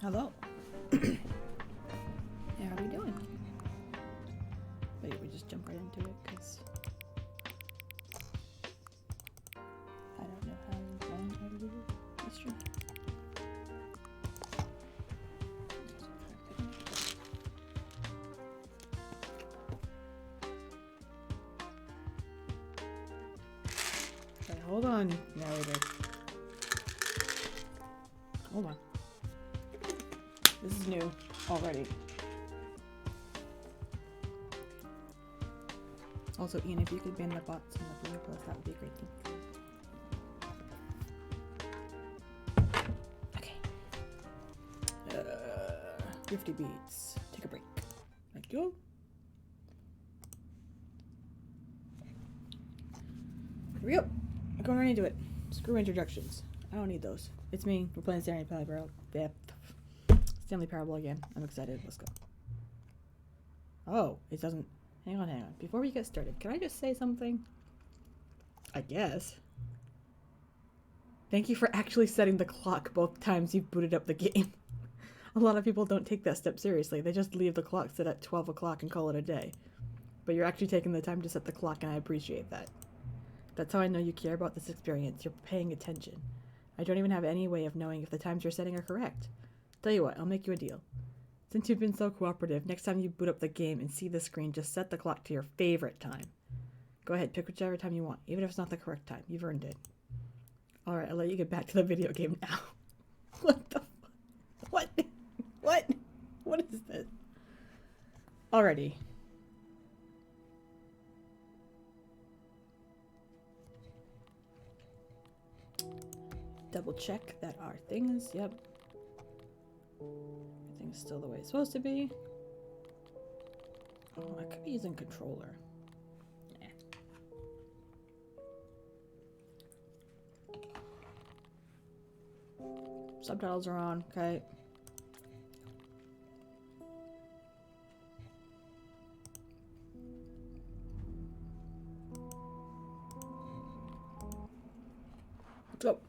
Hello. Yeah, how are we doing? Wait, we just jump right into it because I don't know how long how to do this stream. Okay, hold on, narrator. Hold on. This is new already. Also, Ian, if you could ban the bots and the blue plus, that would be a great thing. Okay. RiftiBeats. Take a break. Thank you. Here we go. I'm going right into it. Screw introductions. I don't need those. It's me. We're playing Stanley Parable. Stanley Parable again. I'm excited. Let's go. Oh, it doesn't... Hang on. Before we get started, can I just say something? I guess. Thank you for actually setting the clock both times you booted up the game. A lot of people don't take that step seriously. They just leave the clock set at 12 o'clock and call it a day. But you're actually taking the time to set the clock, and I appreciate that. That's how I know you care about this experience. You're paying attention. I don't even have any way of knowing if the times you're setting are correct. Tell you what, I'll make you a deal. Since you've been so cooperative, next time you boot up the game and see the screen, just set the clock to your favorite time. Go ahead, pick whichever time you want, even if it's not the correct time. You've earned it. Alright, I'll let you get back to the video game now. What the What? What? What is this? Alrighty. Double check that our things, yep. Everything's still the way it's supposed to be. Oh, I could be using controller. Yeah. Subtitles are on, okay. Let's go.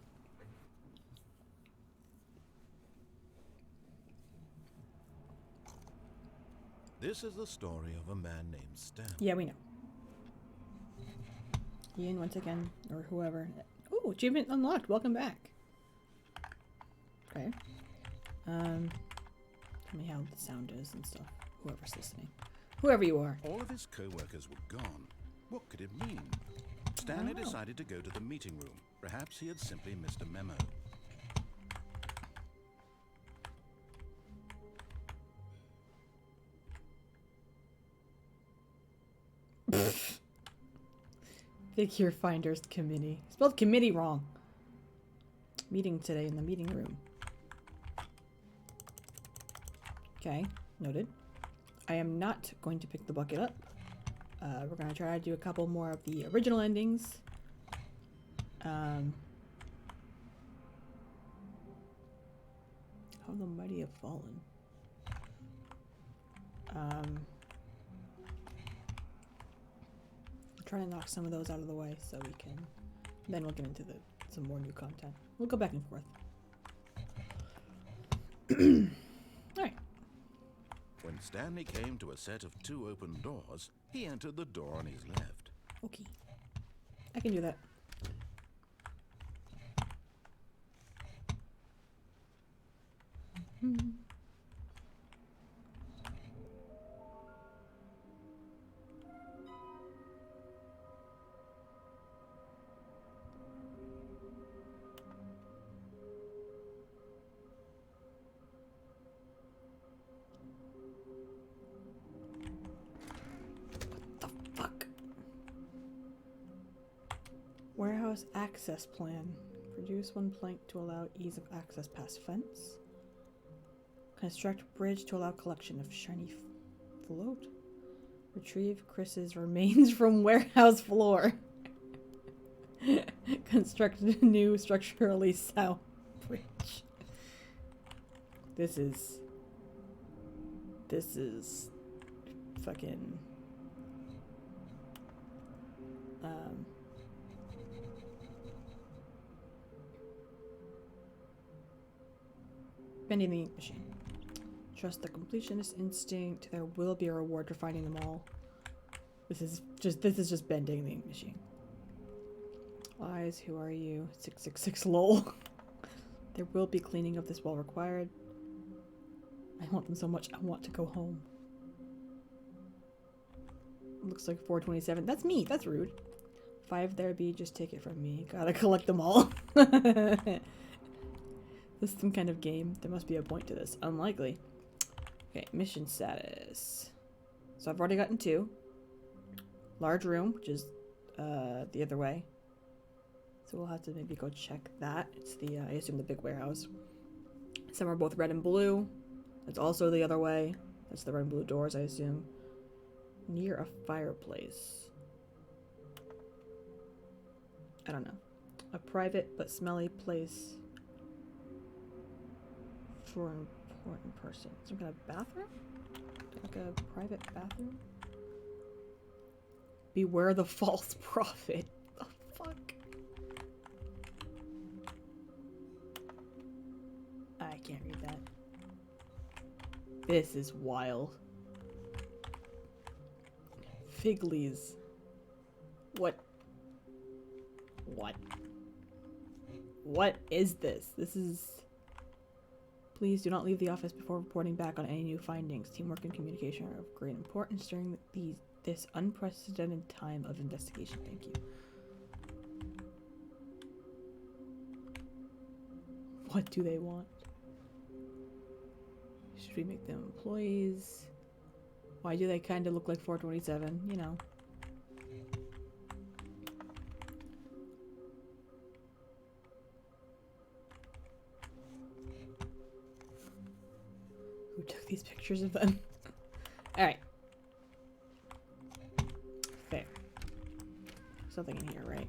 This is the story of a man named Stanley. Yeah, we know. Ian, once again, or whoever. Ooh, achievement unlocked. Welcome back. Okay. Tell me how the sound is and stuff. Whoever's listening. Whoever you are. All of his co-workers were gone. What could it mean? Stanley decided to go to the meeting room. Perhaps he had simply missed a memo. Figure Finders Committee. Spelled committee wrong. Meeting today in the meeting room. Okay, noted. I am not going to pick the bucket up. We're going to try to do a couple more of the original endings. How the mighty have fallen. Try to knock some of those out of the way so we can, then we'll get into some more new content. We'll go back and forth. Alright. When Stanley came to a set of 2 open doors, he entered the door on his left. Okay. I can do that. Warehouse access plan. Produce 1 plank to allow ease of access past fence. Construct bridge to allow collection of shiny float. Retrieve Chris's remains from warehouse floor. Construct a new structurally sound bridge. This is fucking Bending the ink machine. Trust the completionist instinct. There will be a reward for finding them all. This is just bending the ink machine. Eyes, who are you? 666 lol. There will be cleaning of this wall required. I want them so much. I want to go home. Looks like 427. That's me. That's rude. 5 there be. Just take it from me. Gotta collect them all. This is some kind of game. There must be a point to this. Unlikely. Okay, mission status. So I've already gotten 2. Large room, which is the other way. So we'll have to maybe go check that. It's the, I assume the big warehouse. Some are both red and blue. That's also the other way. That's the red and blue doors, I assume. Near a fireplace. I don't know. A private but smelly place for an important person. Some kind of bathroom? Like a private bathroom? Beware the false prophet. The fuck? I can't read that. This is wild. Figlies. What? What? What is this? This is... Please do not leave the office before reporting back on any new findings. Teamwork and communication are of great importance during this unprecedented time of investigation. Thank you. What do they want? Should we make them employees? Why do they kind of look like 427? You know. Who took these pictures of them? Alright. Fair. Something in here, right?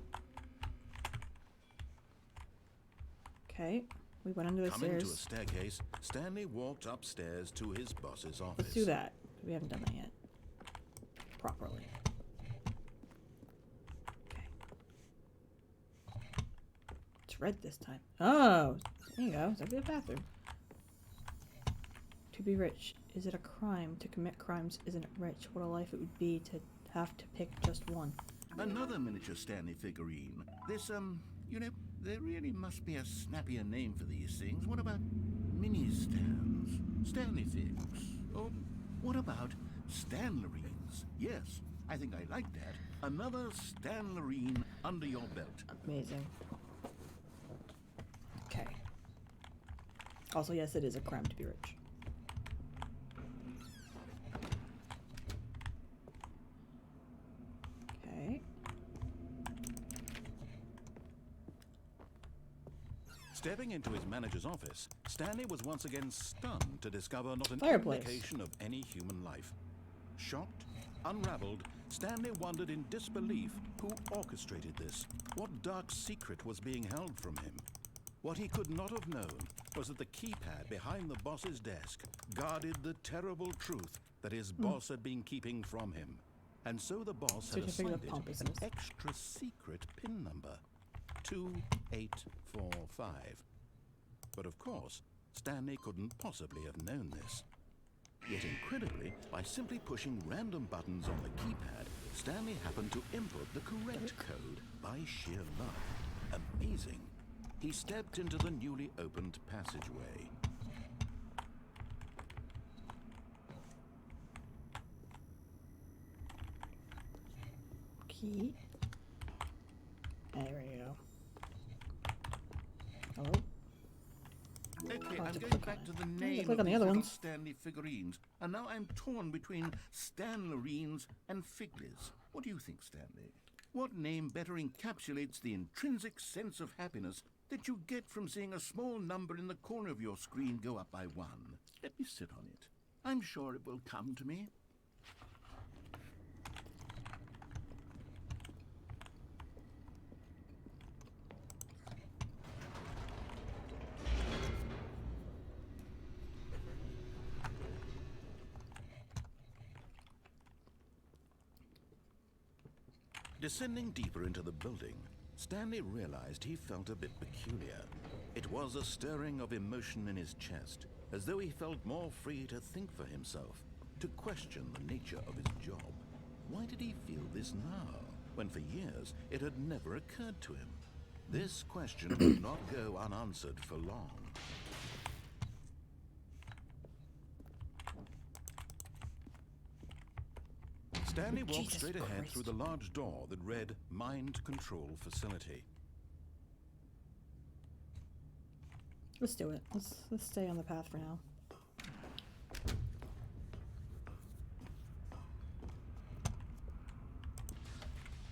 Okay. We went under the Coming stairs. to a staircase, Stanley walked upstairs to his boss's office. Let's do that. We haven't done that yet. Properly. Okay. It's red this time. Oh! There you go. That'd be a bathroom. To be rich. Is it a crime? To commit crimes isn't it rich? What a life it would be to have to pick just one. Another miniature Stanley figurine. This, you know, there really must be a snappier name for these things. What about mini-stands? Stanley figs? Or what about Stanlerines? Yes, I think I like that. Another Stanlerine under your belt. Amazing. Okay. Also, yes, it is a crime to be rich. Okay. Stepping into his manager's office, Stanley was once again stunned to discover not an Fireplace. indication of any human life. Shocked, unraveled, Stanley wondered in disbelief who orchestrated this. What dark secret was being held from him? What he could not have known was that the keypad behind the boss's desk guarded the terrible truth that his boss had been keeping from him. And so the boss had Certificate of assigned it an pompousness. extra secret PIN number. 2845. But of course, Stanley couldn't possibly have known this. Yet incredibly, by simply pushing random buttons on the keypad, Stanley happened to input the correct code by sheer luck. Amazing. He stepped into the newly opened passageway. Key. There we go. Hello? Okay, Oh, I'm to going click back on to it. the Yeah, name click of on the these other little ones. Stanley figurines, and now I'm torn between Stanlerines and Figlies. What do you think, Stanley? What name better encapsulates the intrinsic sense of happiness that you get from seeing a small number in the corner of your screen go up by 1? Let me sit on it. I'm sure it will come to me. Descending deeper into the building, Stanley realized he felt a bit peculiar. It was a stirring of emotion in his chest, as though he felt more free to think for himself, to question the nature of his job. Why did he feel this now, when for years it had never occurred to him? This question would not go unanswered for long. Stanley walked straight ahead through the large door that read Mind Control Facility. Let's do it. Let's stay on the path for now.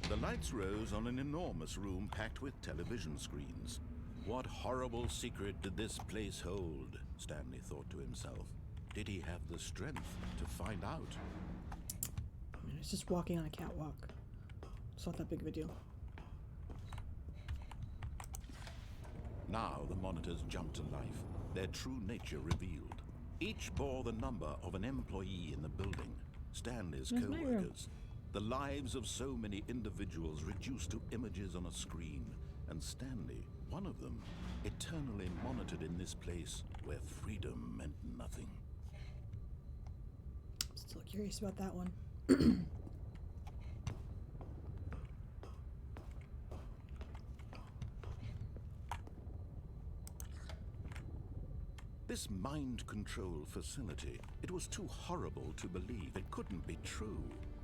The lights rose on an enormous room packed with television screens. What horrible secret did this place hold? Stanley thought to himself. Did he have the strength to find out? It's just walking on a catwalk. It's not that big of a deal. Now the monitors jumped to life, their true nature revealed. Each bore the number of an employee in the building, Stanley's co-workers. The lives of so many individuals reduced to images on a screen, and Stanley, one of them, eternally monitored in this place where freedom meant nothing. Still curious about that one. This mind control facility, it was too horrible to believe. It couldn't be true.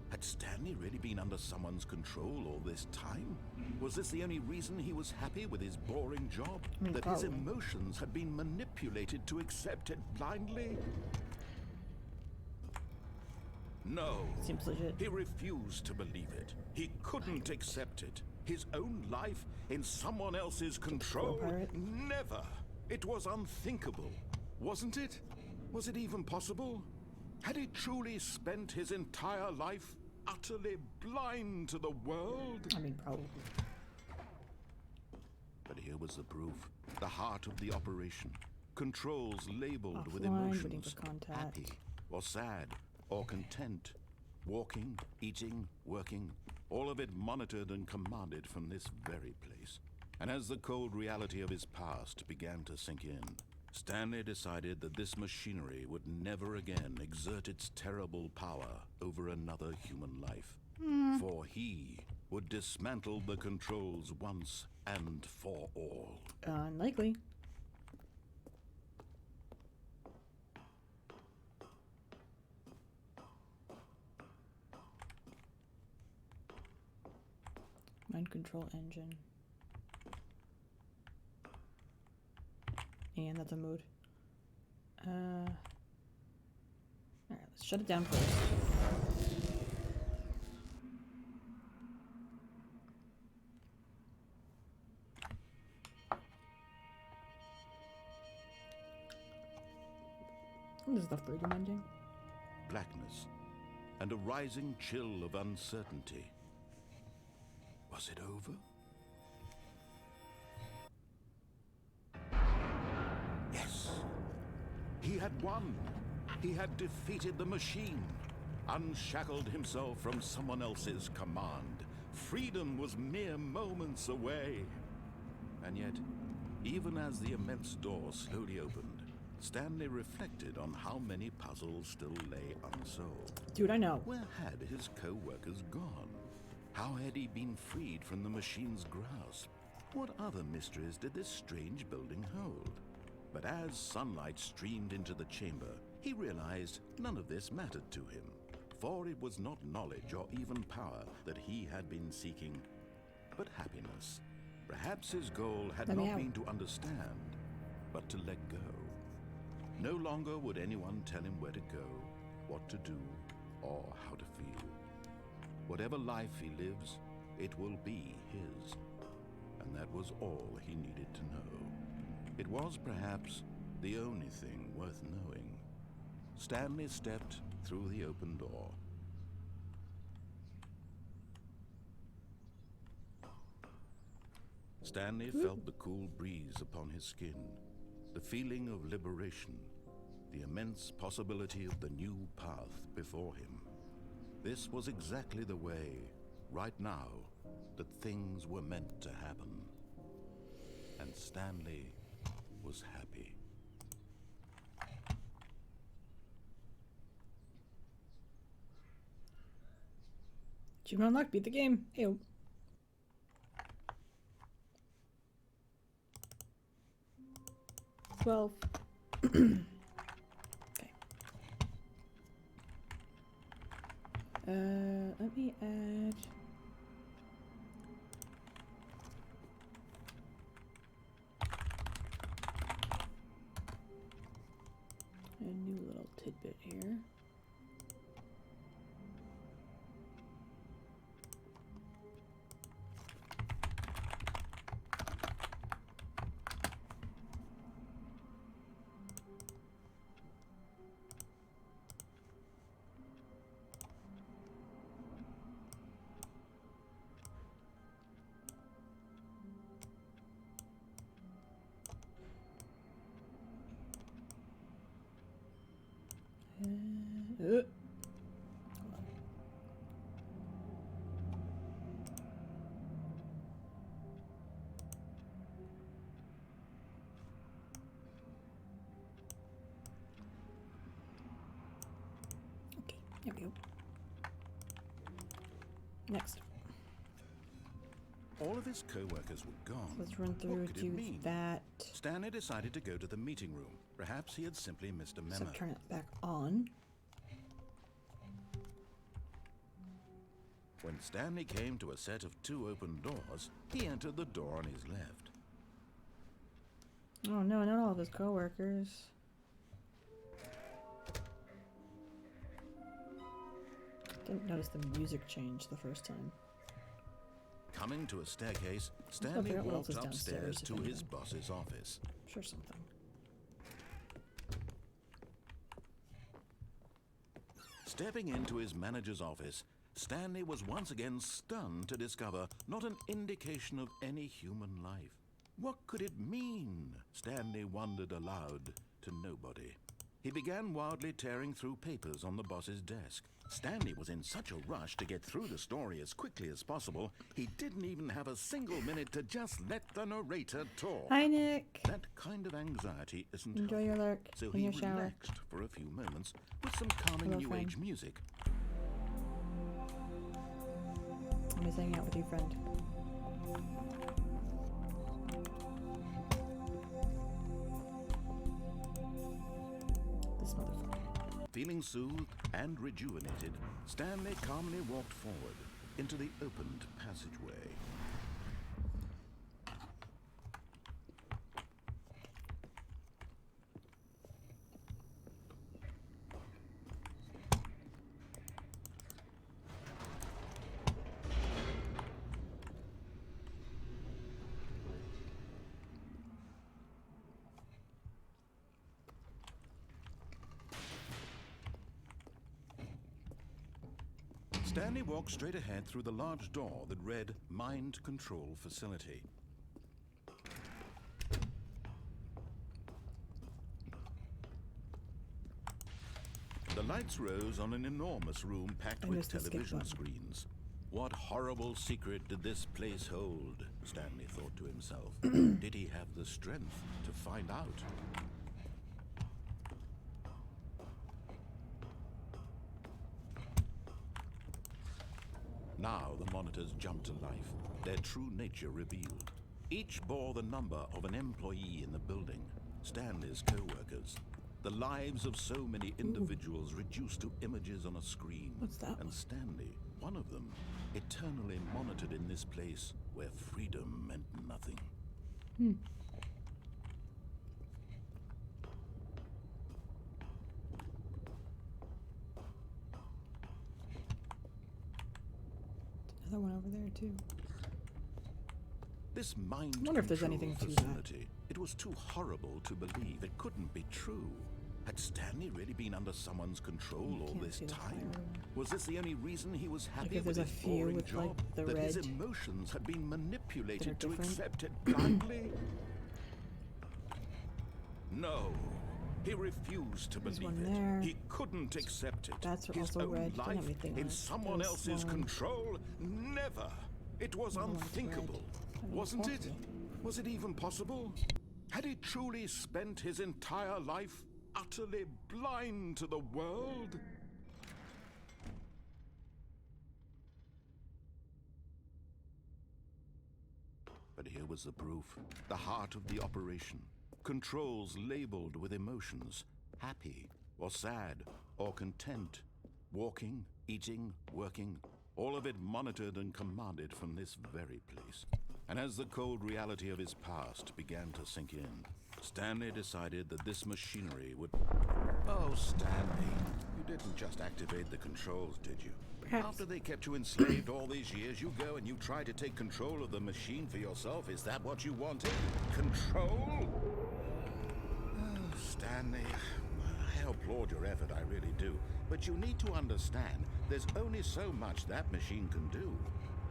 Had Stanley really been under someone's control all this time? Was this the only reason he was happy with his boring job? That his emotions had been manipulated to accept it blindly? No. Seems legit. He refused to believe it. He couldn't accept it. His own life in someone else's control? Never. It was unthinkable. Wasn't it? Was it even possible? Had he truly spent his entire life utterly blind to the world? I mean, probably. But here was the proof. The heart of the operation. Controls labeled with Offline, waiting emotions. for contact. Happy, or sad, or content. Walking, eating, working. All of it monitored and commanded from this very place. And as the cold reality of his past began to sink in, Stanley decided that this machinery would never again exert its terrible power over another human life. For he would dismantle the controls once and for all. Unlikely. Mind control engine. And that's a mode. Alright, let's shut it down first. What is the freedom ending? Blackness and a rising chill of uncertainty. Was it over? Yes. He had won. He had defeated the machine, unshackled himself from someone else's command. Freedom was mere moments away. And yet, even as the immense door slowly opened, Stanley reflected on how many puzzles still lay unsolved. Dude, I know. Where had his co-workers gone? How had he been freed from the machine's grasp? What other mysteries did this strange building hold? But as sunlight streamed into the chamber, he realized none of this mattered to him. For it was not knowledge or even power that he had been seeking, but happiness. Perhaps his goal had not been to understand, but to let go. No longer would anyone tell him where to go, what to do, or how to feel. Whatever life he lives, it will be his. And that was all he needed to know. It was perhaps the only thing worth knowing. Stanley stepped through the open door. Stanley felt the cool breeze upon his skin, the feeling of liberation, the immense possibility of the new path before him. This was exactly the way, right now, that things were meant to happen. And Stanley was happy. Achievement unlocked. Beat the game. Ew. Well. Okay. Let me add. A new little tidbit here. Okay, there we go. Next. All of his co-workers were gone. So let's run through What could it do mean? that. Stanley decided to go to the meeting room. Perhaps he had simply missed a memo. So turn it back on. When Stanley came to a set of 2 open doors, he entered the door on his left. Oh no, not all of his co-workers. Didn't notice the music changed the first time. Coming to a staircase, figure Stanley out what else walked is downstairs, upstairs if to his anything. boss's office. Sure, something. Stepping into his manager's office, Stanley was once again stunned to discover not an indication of any human life. What could it mean? Stanley wondered aloud to nobody. He began wildly tearing through papers on the boss's desk. Stanley was in such a rush to get through the story as quickly as possible, he didn't even have a single minute to just let the narrator talk. Hi, Nick. That kind of anxiety isn't Enjoy healthy, your lurk so in he your shower. relaxed for a few moments with some calming Hello, new friend. age music. I'm just hanging out with you, friend. This motherfucker. Feeling soothed and rejuvenated, Stanley calmly walked forward into the opened passageway. Stanley walked straight ahead through the large door that read Mind Control Facility. The lights rose on an enormous room packed I with missed the skip television button. screens. What horrible secret did this place hold? Stanley thought to himself. Did he have the strength to find out? Now the monitors jumped to life, their true nature revealed. Each bore the number of an employee in the building, Stanley's co-workers. The lives of so many individuals reduced to images on a screen. What's that And one? Stanley, one of them, eternally monitored in this place where freedom meant nothing. Another one over there, too. This mind I wonder if there's control anything to that. facility, it was too horrible to believe. It couldn't be true. Had Stanley really been under someone's control all Can't this see the time? fire. Was this the only reason he was happy if with there's his a few boring with, like, job? the That his red emotions had been manipulated to different? accept it blindly? No. He refused to There's believe one it. there. He couldn't accept it. That's His also own red. Didn't have life anything on in it. someone There's else's one. control? Never. It was Another one's red. unthinkable. I mean, Wasn't it? possible. Was it even possible? Had he truly spent his entire life utterly blind to the world? But here was the proof. The heart of the operation. Controls labeled with emotions. Happy, or sad, or content. Walking, eating, working. All of it monitored and commanded from this very place. And as the cold reality of his past began to sink in, Stanley decided that this machinery would... Oh, Stanley, you didn't just activate the controls, did you? Perhaps. After they kept you enslaved all these years, you go and you try to take control of the machine for yourself. Is that what you wanted? Control? Oh, Stanley, I applaud your effort, I really do. But you need to understand, there's only so much that machine can do.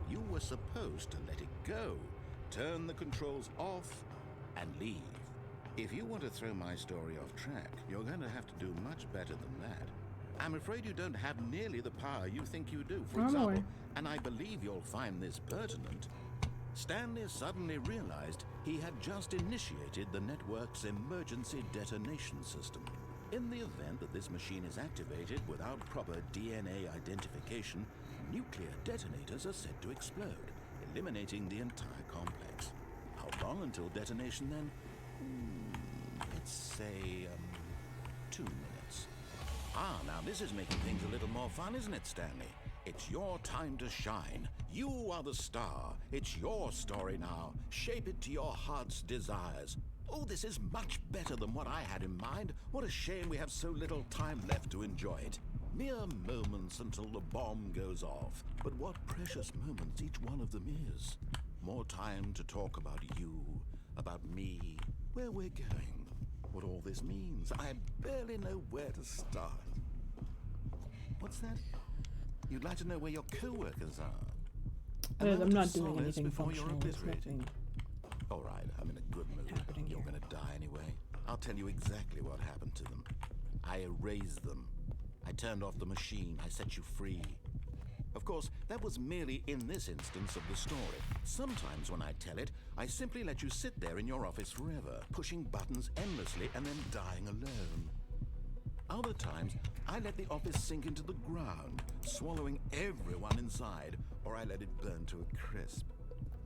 You were supposed to let it go, turn the controls off, and leave. If you want to throw my story off track, you're going to have to do much better than that. I'm afraid you don't have nearly the power you think you do. For example, and I believe you'll find this pertinent, Stanley suddenly realized he had just initiated the network's emergency detonation system. In the event that this machine is activated without proper DNA identification, nuclear detonators are said to explode, eliminating the entire complex. How long until detonation then? Let's say, 2 minutes. Ah, now this is making things a little more fun, isn't it, Stanley? It's your time to shine. You are the star. It's your story now. Shape it to your heart's desires. Oh, this is much better than what I had in mind. What a shame we have so little time left to enjoy it. Mere moments until the bomb goes off. But what precious moments each one of them is. More time to talk about you, about me, where we're going, what all this means. I barely know where to start. What's that? You'd like to know where your co-workers are? I'm not doing anything functional. There's nothing. All right, I'm in a good mood. You're gonna die anyway. I'll tell you exactly what happened to them. I erased them. I turned off the machine. I set you free. Of course, that was merely in this instance of the story. Sometimes when I tell it, I simply let you sit there in your office forever, pushing buttons endlessly and then dying alone. Other times, I let the office sink into the ground, swallowing everyone inside, or I let it burn to a crisp.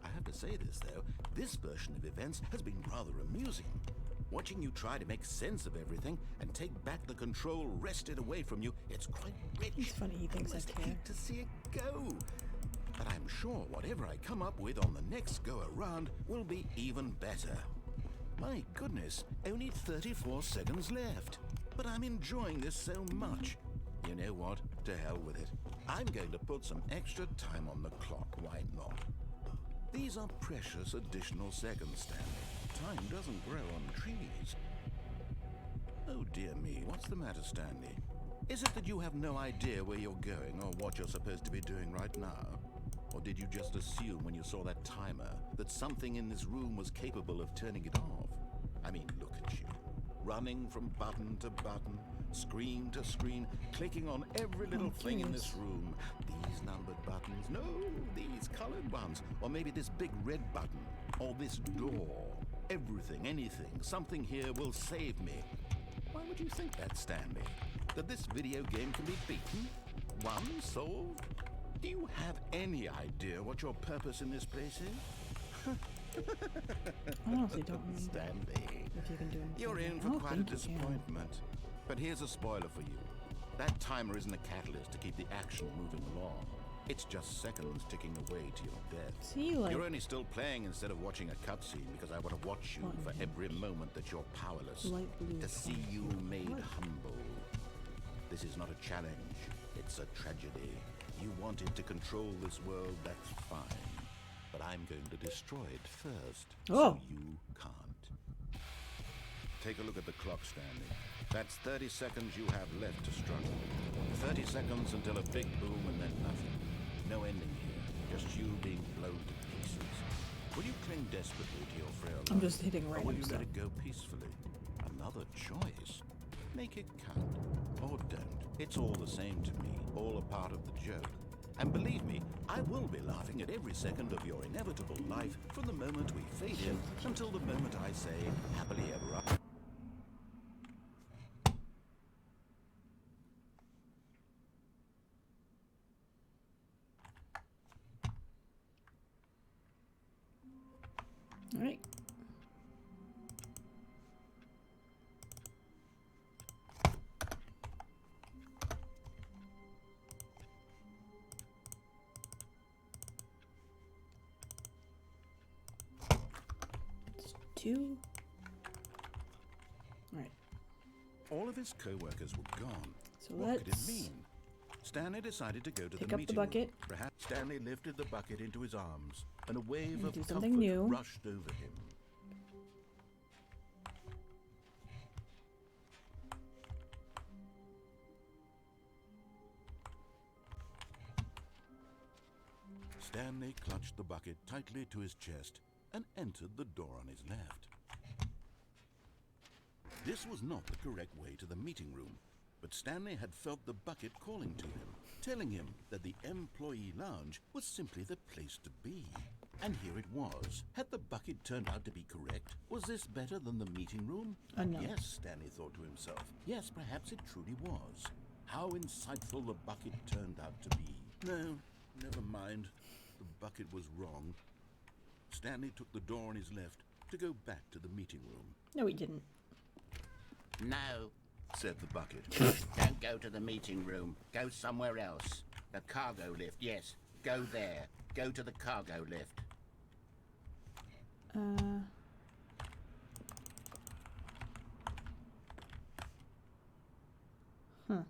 I have to say this, though, this version of events has been rather amusing. Watching you try to make sense of everything and take back the control wrested away from you, it's quite rich. It's funny he thinks I care. Hate to see it go. But I'm sure whatever I come up with on the next go-around will be even better. My goodness, only 34 seconds left. But I'm enjoying this so much. You know what? To hell with it. I'm going to put some extra time on the clock, why not? These are precious additional seconds, Stanley. Time doesn't grow on trees. Oh dear me, what's the matter, Stanley? Is it that you have no idea where you're going or what you're supposed to be doing right now? Or did you just assume when you saw that timer that something in this room was capable of turning it off? I mean, look at you. Running from button to button, screen to screen, clicking on every little thing in this room. These numbered buttons, no, these colored ones. Or maybe this big red button, or this door. Everything, anything, something here will save me. Why would you think that, Stanley? That this video game can be beaten? Won? Solved? Do you have any idea what your purpose in this place is? I honestly don't remember. Stanley, If you can do anything. you're in for quite a disappointment. But here's a spoiler for you. That timer isn't a catalyst to keep the action moving along. It's just seconds ticking away to your death. See, like, You're only still playing instead of watching a cutscene because I want to watch you for every moment that you're powerless. Light blue To see you made humble. This is not a challenge. It's a tragedy. You wanted to control this world, that's fine. But I'm going to destroy it first, so you can't. Take a look at the clock, Stanley. That's 30 seconds you have left to struggle. 30 seconds until a big boom and then nothing. No ending here, just you being blown to pieces. Will you cling desperately to your frail life? I'm just hitting Or random will you stuff. let it go peacefully? Another choice. Make it count. Or don't. It's all the same to me. All a part of the joke. And believe me, I will be laughing at every second of your inevitable life from the moment we fade in until the moment I say happily ever after. All right. It's 2. All right. All of his co-workers were gone. So What could it let's mean? Stanley decided to go to pick the up the meeting bucket. room. Perhaps Stanley lifted the bucket into his arms, and a wave And of do comfort something new. rushed over him. Stanley clutched the bucket tightly to his chest and entered the door on his left. This was not the correct way to the meeting room, but Stanley had felt the bucket calling to him, telling him that the employee lounge was simply the place to be. And here it was. Had the bucket turned out to be correct? Was this better than the meeting room? No. Yes, Stanley thought to himself. Yes, perhaps it truly was. How insightful the bucket turned out to be. No, never mind. The bucket was wrong. Stanley took the door on his left to go back to the meeting room. No, he didn't. No, Said the bucket. don't go to the meeting room. Go somewhere else. The cargo lift, yes. Go there. Go to the cargo lift. Huh.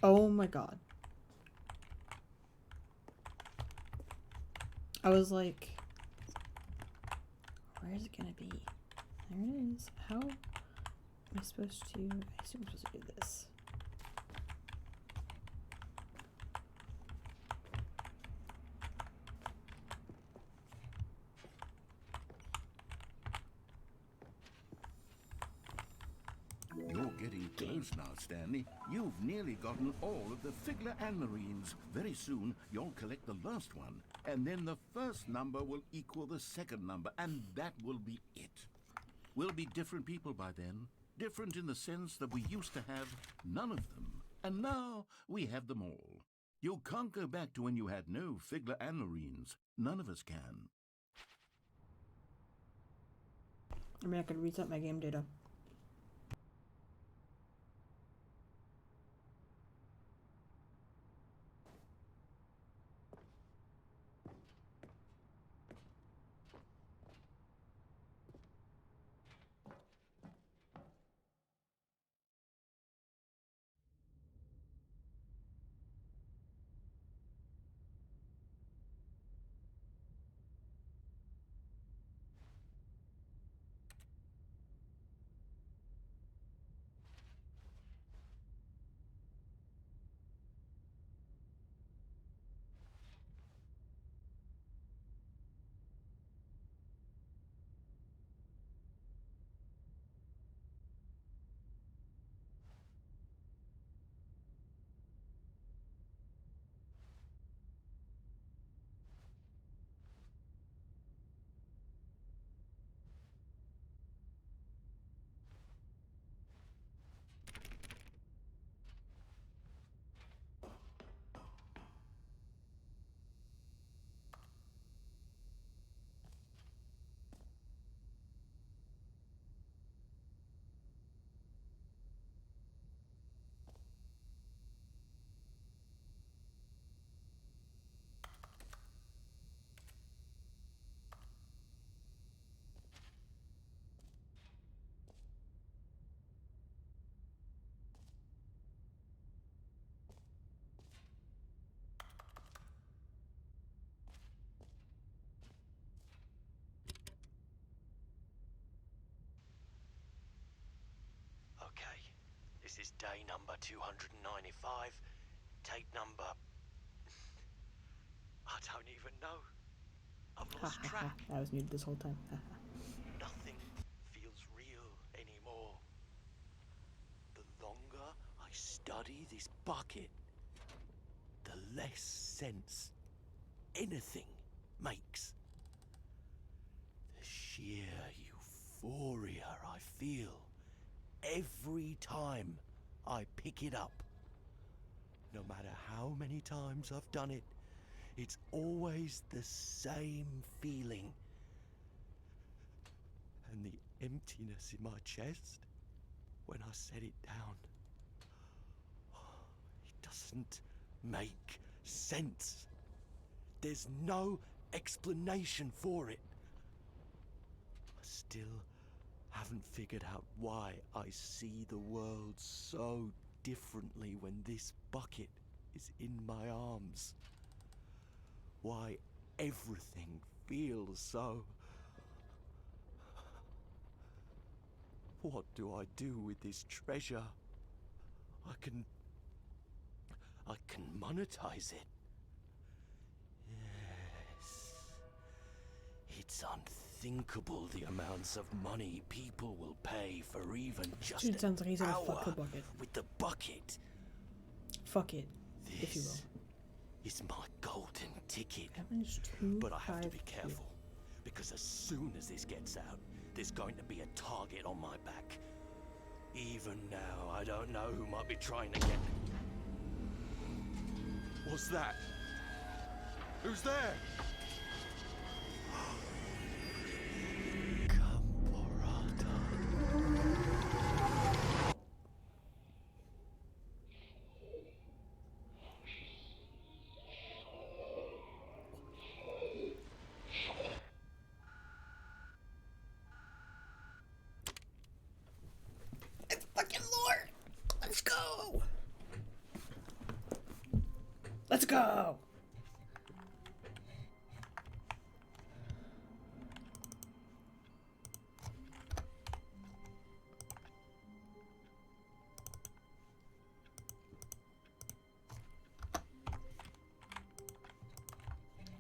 Oh my god. I was like, where is it gonna be? There it is. How am I supposed to? I assume I'm supposed to do this. You're getting close now, Stanley. You've nearly gotten all of the Figler and Marines. Very soon, you'll collect the last one. And then the first number will equal the second number, and that will be it. We'll be different people by then. Different in the sense that we used to have none of them. And now we have them all. You can't go back to when you had no Figler and Marines. None of us can. I mean, I could reset my game data. Okay, this is day number 295. Tape number... I don't even know. I've lost track. I was muted this whole time. Nothing feels real study this bucket, the less sense anything makes. The sheer euphoria I feel every time I pick it up. No matter how many times I've done it, it's always the same feeling. And the emptiness in my chest when I set it down. It doesn't make sense. There's no explanation for it. I still haven't figured out why I see the world so differently when this bucket is in my arms. Why everything feels so... What do I do with this treasure? I can monetize it. Yes. It's unthinkable the amounts of money people will pay for even just Dude, sounds like he's an gonna hour fuck the bucket. with the bucket. Fuck it, if you will. This is my golden ticket. Happens to But I have to be careful, because as soon as this gets out, there's going to be a target on my back. Even now, I don't know who might be trying to get... What's that? Who's there? Let's go!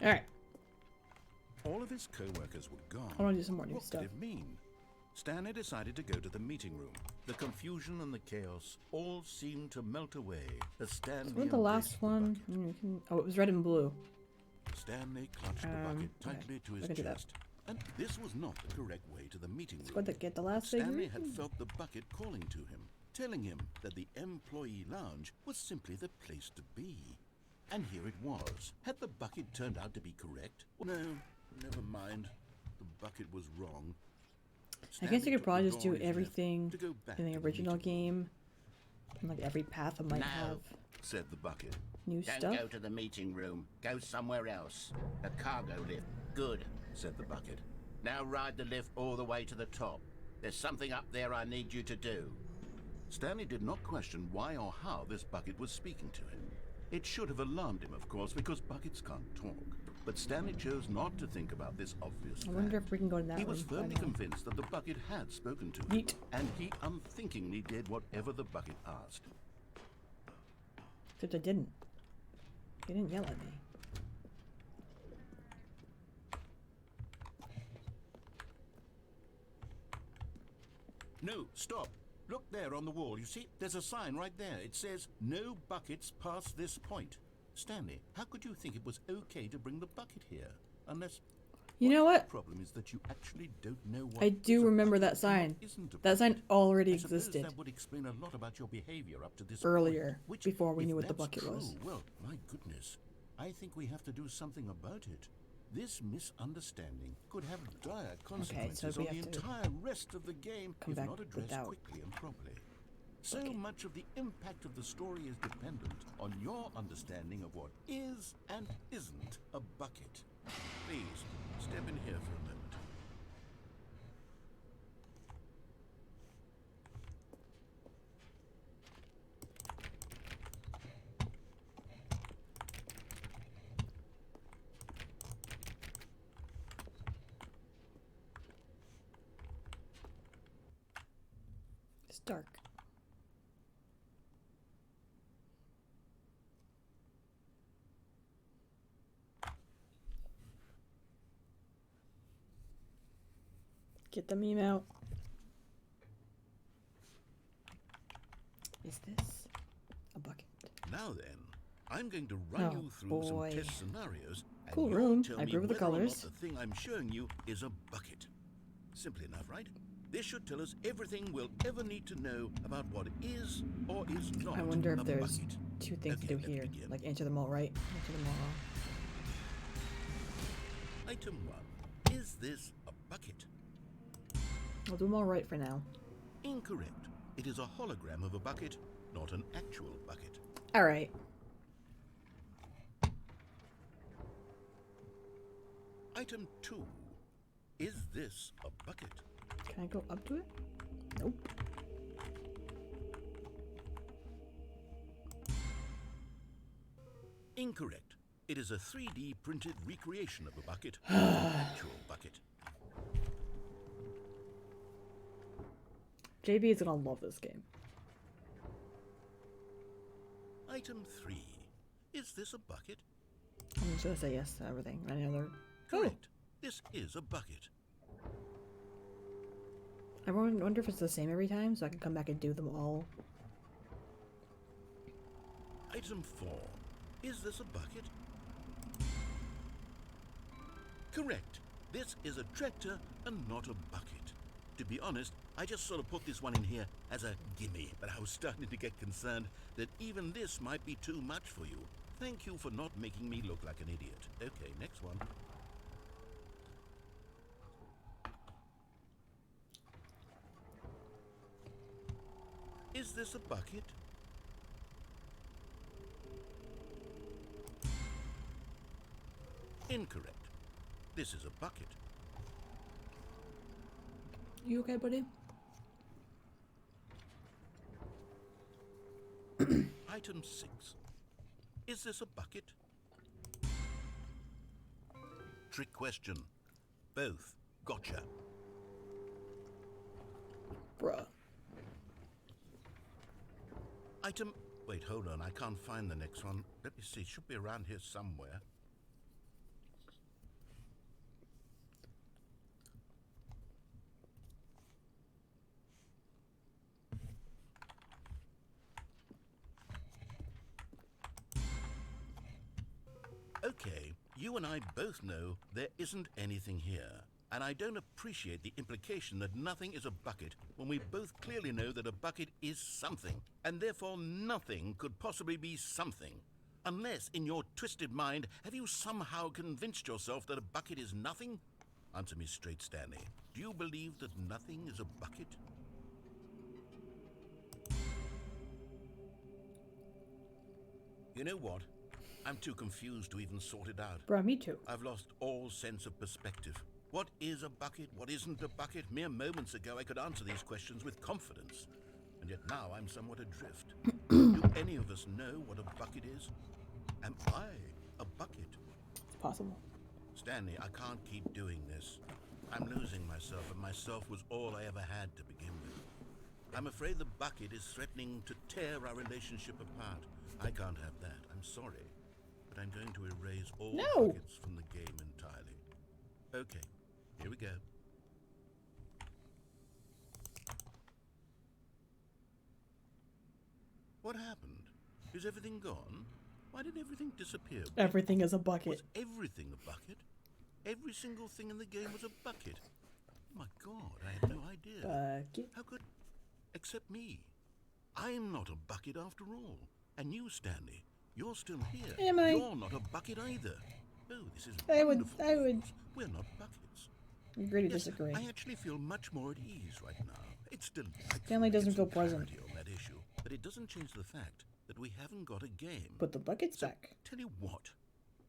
Alright. All of his co-workers were gone. I want to do some more new What stuff. could it mean? Stanley decided to go to the meeting room. The confusion and the chaos all seemed to melt away as Stanley Wasn't the last embraced the one? bucket. Oh, it was red and blue. Stanley clutched the bucket tightly to his I can do that. chest. And this was not the correct way to the meeting room. Squad that get the last Stanley figure. had felt the bucket calling to him, telling him that the employee lounge was simply the place to be. And here it was. Had the bucket turned out to be correct? No, never mind. The bucket was wrong. I guess you could Stanley probably took just the door do on his left everything to go back in the to original meeting room. game. And like every path I might No. have Said the bucket. new Don't stuff. go to the meeting room. Go somewhere else. The cargo lift. Good. Said the bucket. Now ride the lift all the way to the top. There's something up there I need you to do. Stanley did not question why or how this bucket was speaking to him. It should have alarmed him, of course, because buckets can't talk. But Stanley chose not to think about this obvious I wonder fact. if we can go in that He room. was firmly convinced that the bucket had spoken to him, Yeet. and he unthinkingly did whatever the bucket asked. Except I didn't. He didn't yell at me. No, stop. Look there on the wall. You see, there's a sign right there. It says, "No buckets past this point." Stanley, how could you think it was okay to bring the bucket here? Unless... You know what? The problem is that you actually don't know what I is do a remember bucket that and sign. what isn't a That sign bucket. already I suppose existed that would explain a lot about your behavior up to this earlier, point, which, before we if knew what the that's bucket true, was. Well, my goodness. I think we have to do something about it. This misunderstanding could have dire consequences we on the have to entire rest of the game come if back not addressed without- quickly and properly. So Okay. much of the impact of the story is dependent on your understanding of what is and isn't a bucket. Please, step in here for a moment. It's dark. Get the meme out. Is this a Now then, I'm going to run you through some test scenarios, and Cool you'll room. tell I me agree with the whether or not colors. the thing I'm showing you is a bucket. Simple enough, right? This should tell us everything we'll ever need to know about what is or is not I wonder a if there's bucket. 2 things to Okay, do let's here. begin. Like answer them all right, answer them all wrong. Item 1. Is this a bucket? I'll do them all right for now. Incorrect. It is a hologram of a bucket, not an actual bucket. Alright. Item 2. Is this a bucket? Can I go up to it? Nope. Incorrect. It is a 3D printed recreation of a bucket, not an actual bucket. JB is gonna love this game. Item 3. Is this a bucket? I'm just gonna say yes to everything. Any other? Correct. This is a bucket. I wonder if it's the same every time, so I can come back and do them all. Item 4. Is this a bucket? Correct. This is a tractor and not a bucket. To be honest, I just sort of put this one in here as a gimme, but I was starting to get concerned that even this might be too much for you. Thank you for not making me look like an idiot. Okay, next one. Is this a bucket? Incorrect. This is a bucket. You okay, buddy? Item 6. Is this a bucket? Trick question. Both. Gotcha. Bruh. Item... Wait, hold on. I can't find the next one. Let me see. It should be around here somewhere. Okay, you and I both know there isn't anything here. And I don't appreciate the implication that nothing is a bucket when we both clearly know that a bucket is something, and therefore nothing could possibly be something. Unless, in your twisted mind, have you somehow convinced yourself that a bucket is nothing? Answer me straight, Stanley. Do you believe that nothing is a bucket? You know what? I'm too confused to even sort it out. Bruh, me too. I've lost all sense of perspective. What is a bucket? What isn't a bucket? Mere moments ago I could answer these questions with confidence. And yet now I'm somewhat adrift. Do any of us know what a bucket is? Am I a bucket? It's possible. Stanley, I can't keep doing this. I'm losing myself, and myself was all I ever had to begin with. I'm afraid the bucket is threatening to tear our relationship apart. I can't have that. I'm sorry. But I'm going to erase all buckets from the game entirely. Okay, here we go. What happened? Is everything gone? Why did everything disappear? Everything is a bucket. Was everything a bucket? Every single thing in the game was a bucket. Oh my God, I had no idea. Bucket. How could... Except me. I'm not a bucket after all. And you, Stanley, you're still here. Am I? You're not a bucket either. Oh, this is I wonderful. would. We're not buckets. Agree to Yes, disagree. I actually feel much more at ease right now. It's delightful. Stanley to doesn't get some feel present. clarity on that issue, but it doesn't change the fact that we haven't got a game. Put the buckets back. Tell you what,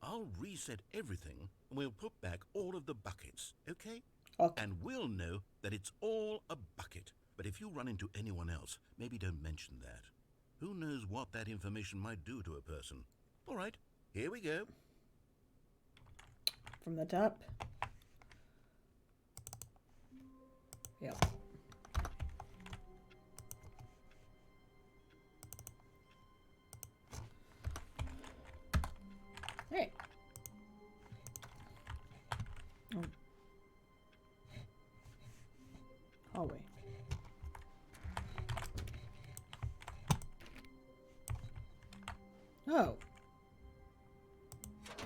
I'll reset everything and we'll put back all of the buckets, okay? Okay. And we'll know that it's all a bucket. But if you run into anyone else, maybe don't mention that. Who knows what that information might do to a person? All right, here we go. From the top. Yep. Hey. Oh. Hallway. Oh.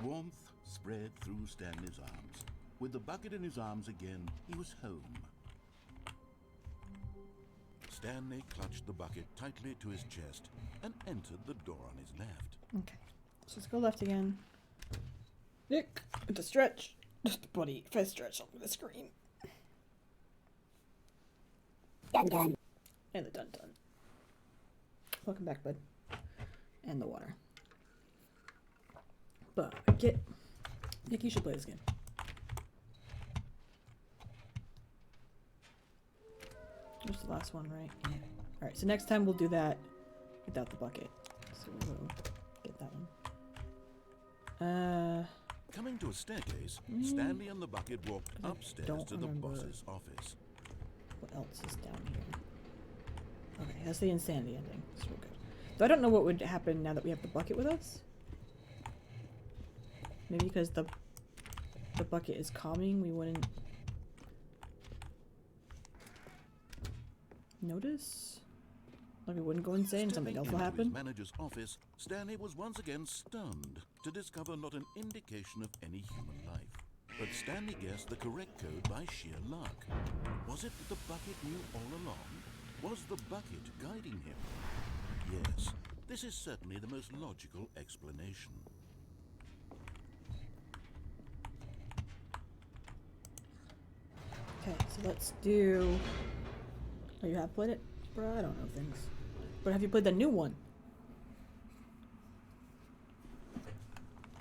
Warmth spread through Stanley's arms. With the bucket in his arms again, he was home. Stanley clutched the bucket tightly to his chest and entered the door on his left. Okay. So let's go left again. Nick, it's a stretch. Just buddy, first stretch over the screen. Dun dun. And the dun dun. Welcome back, bud. And the water. But Nick, you should play this game. There's the last one, right? Yeah. Alright, so next time we'll do that without the bucket. So we'll get that one. Coming to a staircase, Stanley and the bucket walked upstairs to the boss's office. What else is down here? Okay, that's the insanity ending. It's real good. So I don't know what would happen now that we have the bucket with us. Maybe because the bucket is calming, we wouldn't notice? Like we wouldn't go insane, something else will happen? His manager's office, Stanley was once again stunned to discover not an indication of any human life. But Stanley guessed the correct code by sheer luck. Was it that the bucket knew all along? Was the bucket guiding him? Yes, this is certainly the most logical explanation. Okay, so let's do... Oh, you have played it? Bro, I don't know things. But have you played the new one?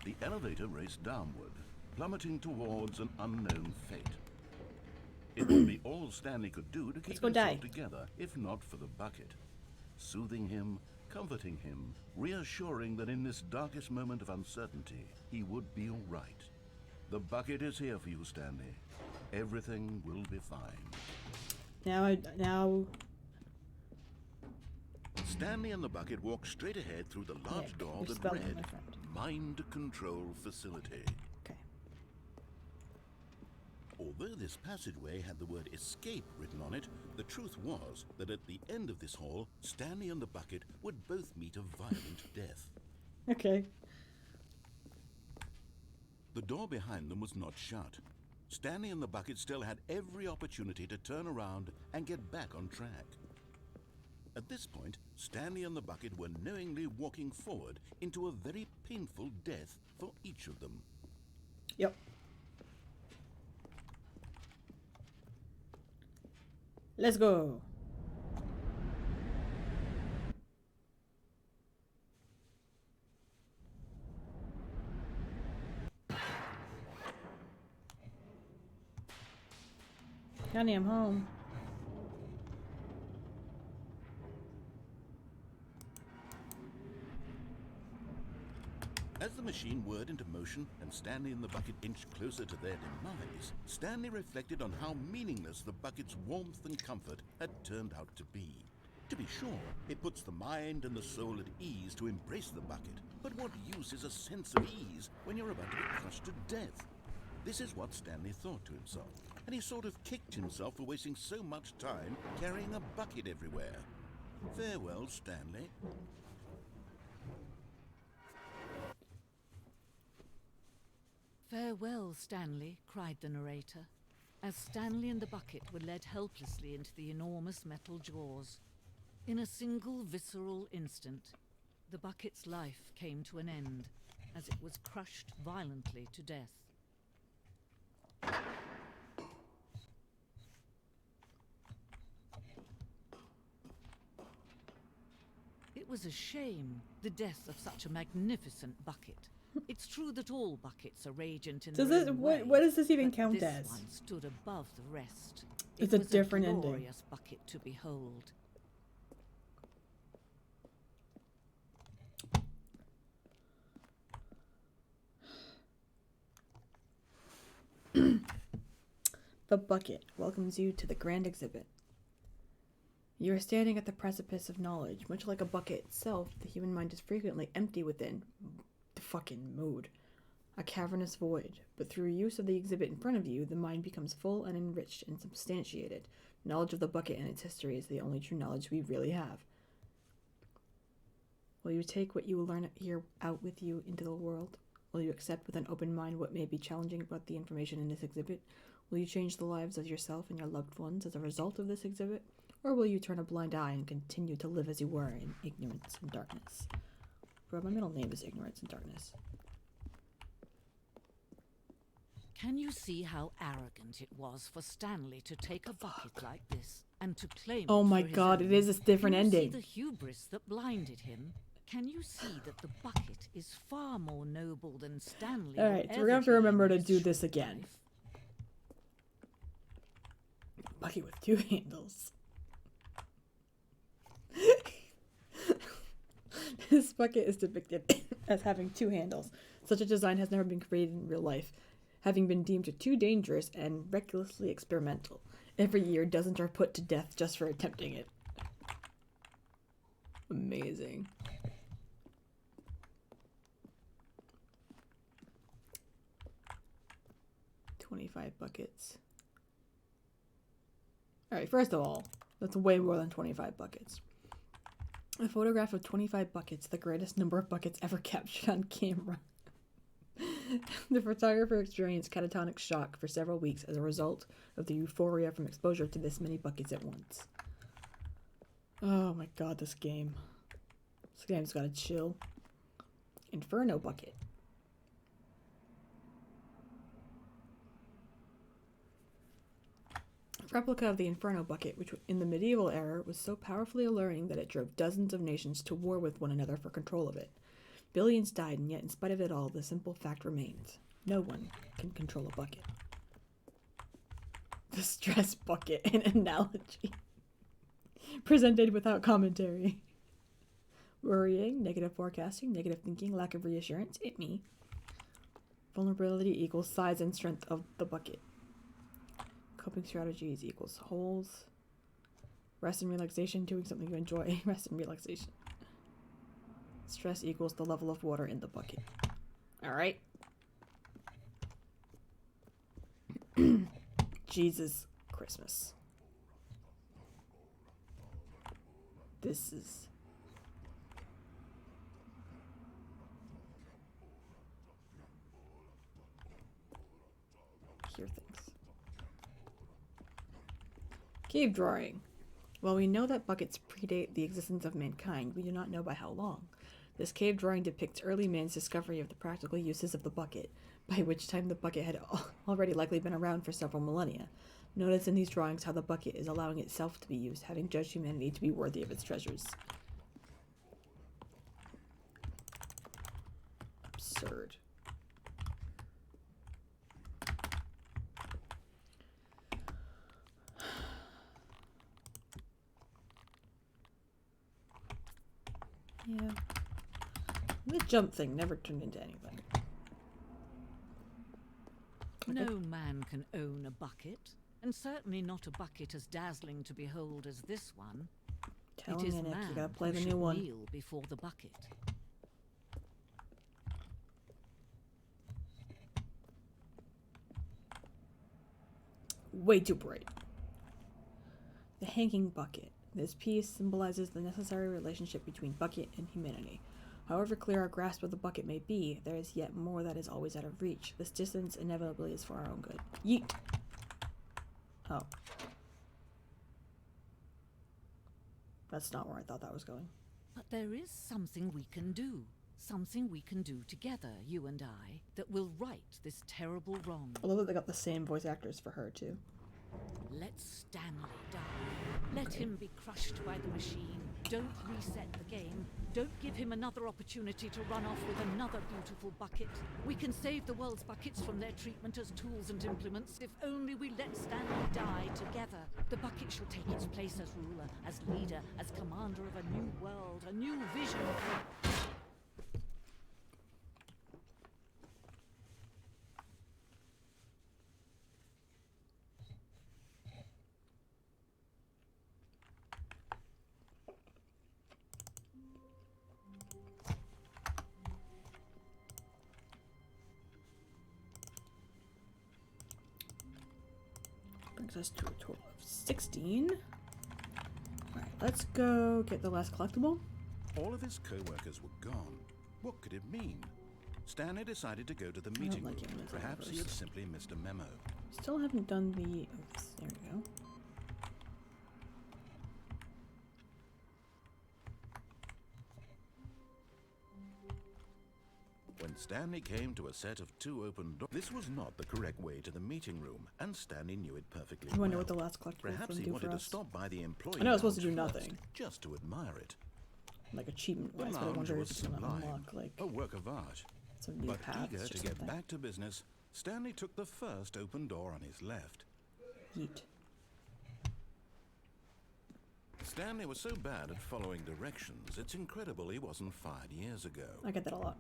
The elevator raced downward, plummeting towards an unknown fate. It would be all Stanley could do to keep himself together, if not for the bucket. Soothing him, comforting him, reassuring that in this darkest moment of uncertainty, he would be all right. The bucket is here for you, Stanley. Everything will be fine. Now... Stanley and the bucket walked straight ahead through the large door that read, Mind Control Facility. Okay. Although this passageway had the word escape written on it, the truth was that at the end of this hall, Stanley and the bucket would both meet a violent death. Okay. The door behind them was not shut. Stanley and the bucket still had every opportunity to turn around and get back on track. At this point, Stanley and the bucket were knowingly walking forward into a very painful death for each of them. Yep. Let's go. Honey, I'm home. As the machine whirred into motion and Stanley and the bucket inched closer to their demise, Stanley reflected on how meaningless the bucket's warmth and comfort had turned out to be. To be sure, it puts the mind and the soul at ease to embrace the bucket, but what use is a sense of ease when you're about to be crushed to death? This is what Stanley thought to himself, and he sort of kicked himself for wasting so much time carrying a bucket everywhere. Farewell, Stanley. "Farewell, Stanley," cried the narrator, as Stanley and the bucket were led helplessly into the enormous metal jaws. In a single visceral instant, the bucket's life came to an end, as it was crushed violently to death. It was a shame, the death of such a magnificent bucket. It's true that all buckets are radiant in their own way, what does this even but count this as? one stood above the rest. It's It a was different ending. glorious bucket to behold. The bucket welcomes you to the grand exhibit. You are standing at the precipice of knowledge. Much like a bucket itself, the human mind is frequently empty within the fucking mood. A cavernous void. But through use of the exhibit in front of you, the mind becomes full and enriched and substantiated. Knowledge of the bucket and its history is the only true knowledge we really have. Will you take what you learn here out with you into the world? Will you accept with an open mind what may be challenging about the information in this exhibit? Will you change the lives of yourself and your loved ones as a result of this exhibit? Or will you turn a blind eye and continue to live as you were in ignorance and darkness? Bro, my middle name is Ignorance and Darkness. Can you see how arrogant it was for Stanley to take a bucket like this and to claim Oh it my for his god, own? it is a different Can you ending. see the hubris that blinded him? Can you see that the bucket is far more noble than Stanley? Alright, so we're gonna have to ever be remember in to his do this short again. life? Bucket with 2 handles. This bucket is depicted as having 2 handles. Such a design has never been created in real life, having been deemed too dangerous and recklessly experimental. Every year, dozens are put to death just for attempting it. Amazing. $25 buckets. Alright, first of all, that's way more than 25 buckets. A photograph of 25 buckets, the greatest number of buckets ever captured on camera. The photographer experienced catatonic shock for several weeks as a result of the euphoria from exposure to this many buckets at once. Oh my god, this game. This game's gotta chill. Inferno bucket. A replica of the Inferno bucket, which in the medieval era was so powerfully alluring that it drove dozens of nations to war with one another for control of it. Billions died, and yet in spite of it all, the simple fact remains. No one can control a bucket. The stress bucket, an analogy. Presented without commentary. Worrying, negative forecasting, negative thinking, lack of reassurance, it me. Vulnerability equals size and strength of the bucket. Coping strategies equals holes. Rest and relaxation, doing something you enjoy. Rest and relaxation. Stress equals the level of water in the bucket. Alright. Jesus Christmas. This is... Hear things. Cave drawing. While we know that buckets predate the existence of mankind, we do not know by how long. This cave drawing depicts early man's discovery of the practical uses of the bucket, by which time the bucket had already likely been around for several millennia. Notice in these drawings how the bucket is allowing itself to be used, having judged humanity to be worthy of its treasures. Absurd. Yeah. The jump thing never turned into anything. No man can own a bucket, and certainly not a bucket as dazzling to behold as this one. Tell It is me, Nick, man you gotta play who the should new one. kneel before the bucket. Way too bright. The hanging bucket. This piece symbolizes the necessary relationship between bucket and humanity. However clear our grasp of the bucket may be, there is yet more that is always out of reach. This distance inevitably is for our own good. Yeet! Oh. That's not where I thought that was going. But there is something we can do. Something we can do together, you and I, that will right this terrible wrong. I love that they got the same voice actors for her, too. Let Stanley die. Let him be crushed by the machine. Don't reset the game. Don't give him another opportunity to run off with another beautiful bucket. We can save the world's buckets from their treatment as tools and implements if only we let Stanley die together. The bucket shall take its place as ruler, as leader, as commander of a new world, a new vision. Brings us to a total of 16. Alright, let's go get the last collectible. All of his co-workers were gone. What could it mean? Stanley decided to go to the meeting like room. him as Perhaps he had simply missed a memo. Still haven't done the... Oops, there we go. When Stanley came to a set of 2 open doors, this was not the correct way to the meeting room, and Stanley knew it perfectly I wonder well. what the last collectible Perhaps was he do wanted for to us. stop by the employee I know it's supposed to do lounge first, nothing. just to admire it. Like achievement-wise, The but I lounge wonder if was it's gonna sublime, unlock like a work of art. some new But paths eager or to something. get back to business, Stanley took the first open door on his left. Yeet. Stanley was so bad at following directions, it's incredible he wasn't fired years ago. I get that a lot.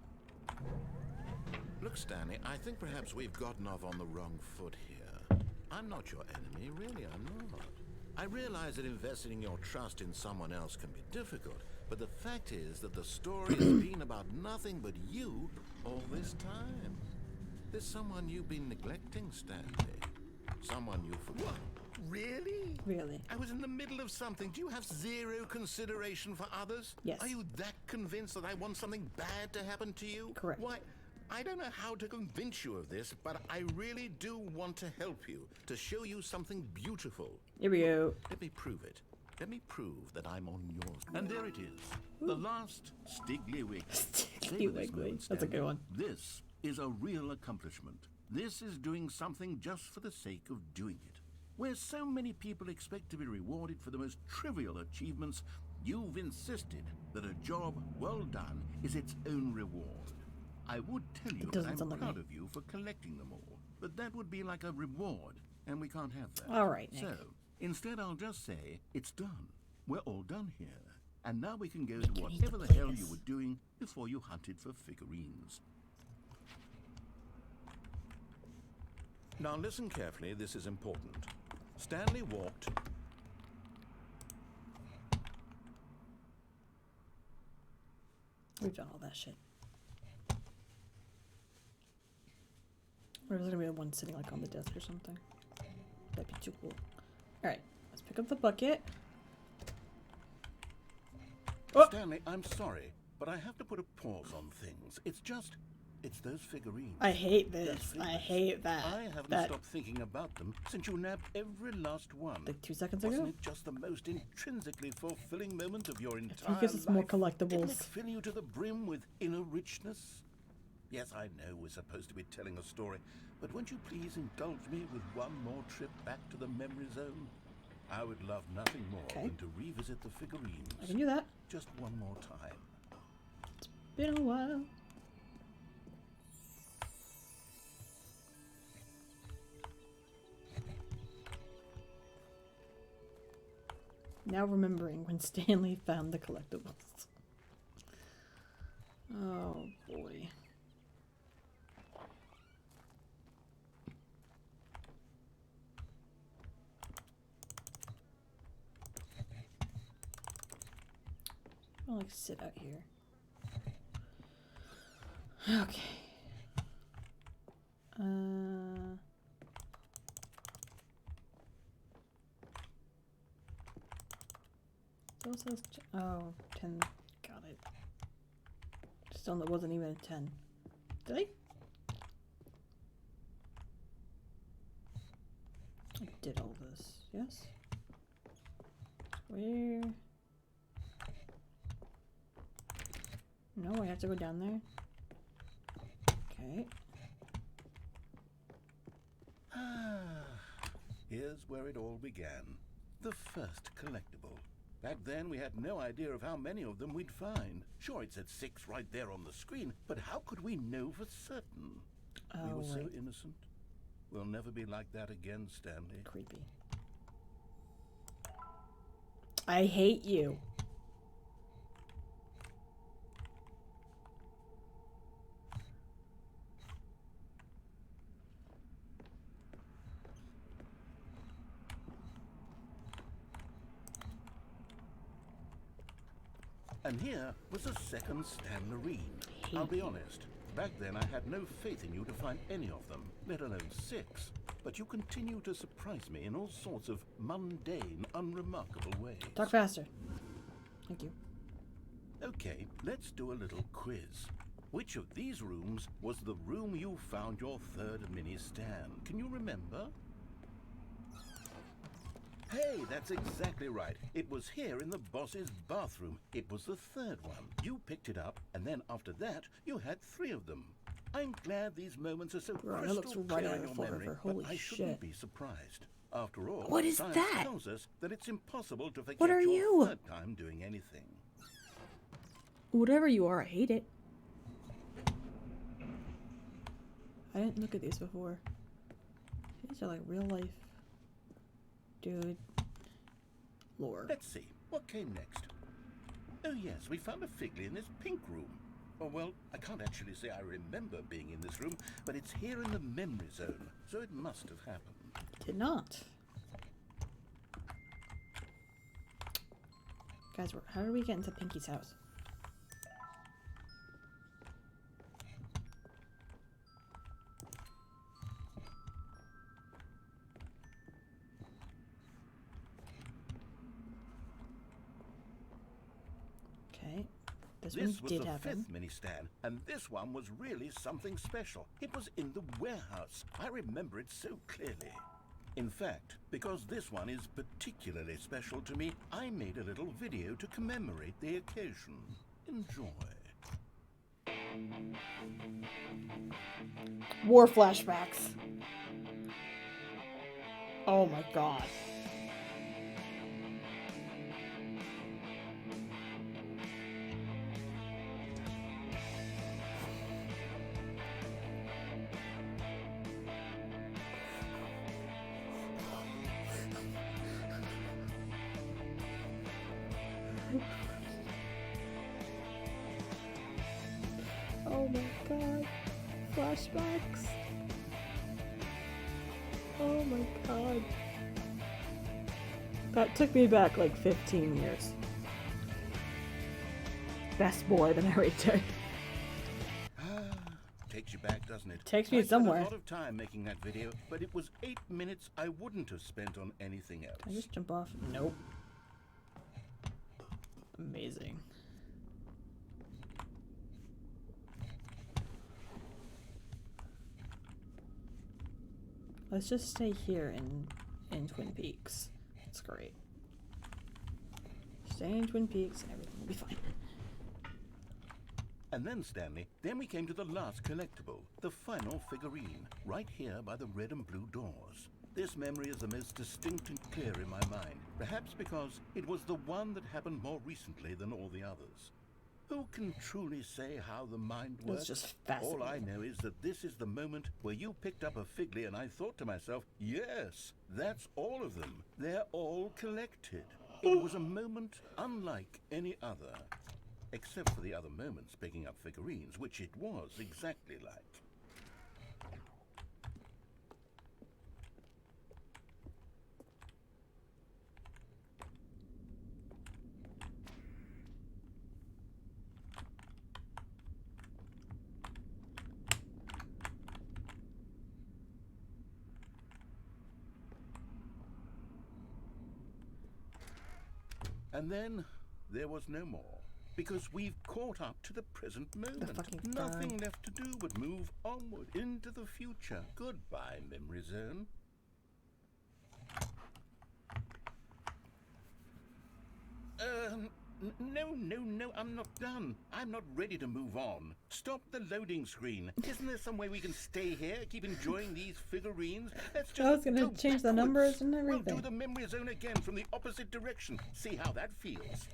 Look, Stanley, I think perhaps we've gotten off on the wrong foot here. I'm not your enemy, really, I'm not. I realize that investing your trust in someone else can be difficult, but the fact is that the story has been about nothing but you all this time. There's someone you've been neglecting, Stanley. Someone you forgot. Really? Really? I was in the middle of something. Do you have zero consideration for others? Yes. Are you that convinced that I want something bad to happen to you? Correct. Why, I don't know how to convince you of this, but I really do want to help you, to show you something beautiful. Here we go. Let me prove it. Let me prove that I'm on yours. And there it is. The last Stiggly Wiggly. Stiggly Wiggly. That's a good one. This is a real accomplishment. This is doing something just for the sake of doing it. Where so many people expect to be rewarded for the most trivial achievements, you've insisted that a job well done is its own reward. I would tell you that I'm proud of you for collecting them all, but that would be like a reward, and we can't have that. All right, Nick. So, instead I'll just say, it's done. We're all done here. And now we can go to whatever the hell you were doing before you hunted for figurines. Now listen carefully, this is important. Stanley walked... We've done all that shit. Or is there gonna be one sitting like on the desk or something? That'd be too cool. Alright, let's pick up the bucket. Oh. Stanley, I'm sorry, but I have to put a pause on things. It's those figurines. I hate this. I hate that. I haven't stopped thinking about them since you nabbed every last one. Like 2 seconds ago? Wasn't it just the most intrinsically fulfilling moment of your entire life? Because it's more collectibles. Didn't it fill you to the brim with inner richness? Yes, I know we're supposed to be telling a story, but won't you please indulge me with one more trip back to the memory zone? I would love nothing more than to revisit the figurines. I can do that. Just one more time. It's been a while. Now remembering when Stanley found the collectibles. Oh boy. I'll like sit out here. Okay. So it says oh, 10. Got it. Still, it wasn't even a 10. Did I? I did all this. Yes. Where? No, I have to go down there. Okay. Here's where it all began. The first collectible. Back then, we had no idea of how many of them we'd find. Sure, it said 6 right there on the screen, but how could we know for certain? We were so innocent. We'll never be like that again, Stanley. Creepy. I hate you. And here was a second Stanlerine. I'll be honest, back then I had no faith in you to find any of them, let alone 6. But you continue to surprise me in all sorts of mundane, unremarkable ways. Talk faster. Thank you. Okay, let's do a little quiz. Which of these rooms was the room you found your third mini stand? Can you remember? Hey, that's exactly right. It was here in the boss's bathroom. It was the third one. You picked it up, and then after that, you had 3 of them. I'm glad these moments are so Bro, that looks crystal right clear out in of your Forever. memory, Holy but I shouldn't shit. be surprised. After all, What is science that? tells us that it's impossible to forget What are your you? third time doing anything. Whatever you are, I hate it. I didn't look at these before. These are like real life. Dude. Lore. Let's see, what came next? Oh yes, we found a Figley in this pink room. Oh well, I can't actually say I remember being in this room, but it's here in the memory zone, so it must have happened. Did not. Guys, how did we get into Pinky's house? Okay. This one This was did the happen. 5th mini stand, and this one was really something special. It was in the warehouse. I remember it so clearly. In fact, because this one is particularly special to me, I made a little video to commemorate the occasion. Enjoy. War flashbacks. Oh my god. Oh my god. Flashbacks. Oh my god. That took me back like 15 years. Best boy, the narrator. Takes you back, doesn't it? Takes me I spent somewhere. a lot of time making that video, but it was 8 minutes I wouldn't have spent on anything else. Can I just jump off? Nope. Amazing. Let's just stay here in Twin Peaks. That's great. Stay in Twin Peaks and everything will be fine. And then, Stanley, then we came to the last collectible, the final figurine, right here by the red and blue doors. This memory is the most distinct and clear in my mind, perhaps because it was the one that happened more recently than all the others. Who can truly say how the mind works? It's just All I fascinating. know is that this is the moment where you picked up a Figley and I thought to myself, yes, that's all of them. They're all collected. It was a moment unlike any other. Except for the other moments picking up figurines, which it was exactly like. And then there was no more. Because we've caught up to the present moment. fucking Nothing bird. left to do but move onward into the future. Goodbye, memory zone. No, I'm not done. I'm not ready to move on. Stop the loading screen. Isn't there some way we can stay here, keep enjoying these figurines? Let's just I was gonna go change the backwards. numbers and We'll everything. do the memory zone again from the opposite direction. See how that feels.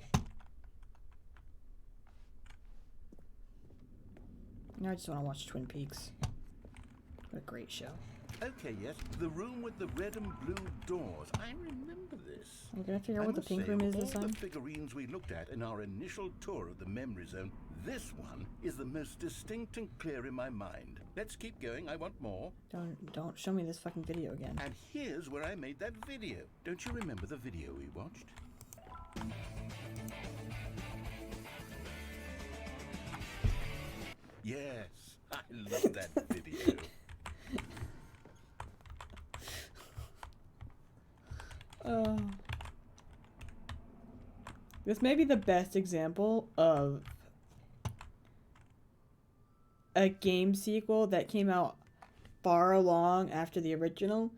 Now I just want to watch Twin Peaks. What a great show. Okay, yes, the room with the red and blue doors. I remember this. I'm gonna figure out I what the must pink say, room of is this all time. the figurines we looked at in our initial tour of the memory zone, this one is the most distinct and clear in my mind. Let's keep going. I want more. Don't show me this fucking video again. And here's where I made that video. Don't you remember the video we watched? Yes, I love that video. This may be the best example of a game sequel that came out far along after the original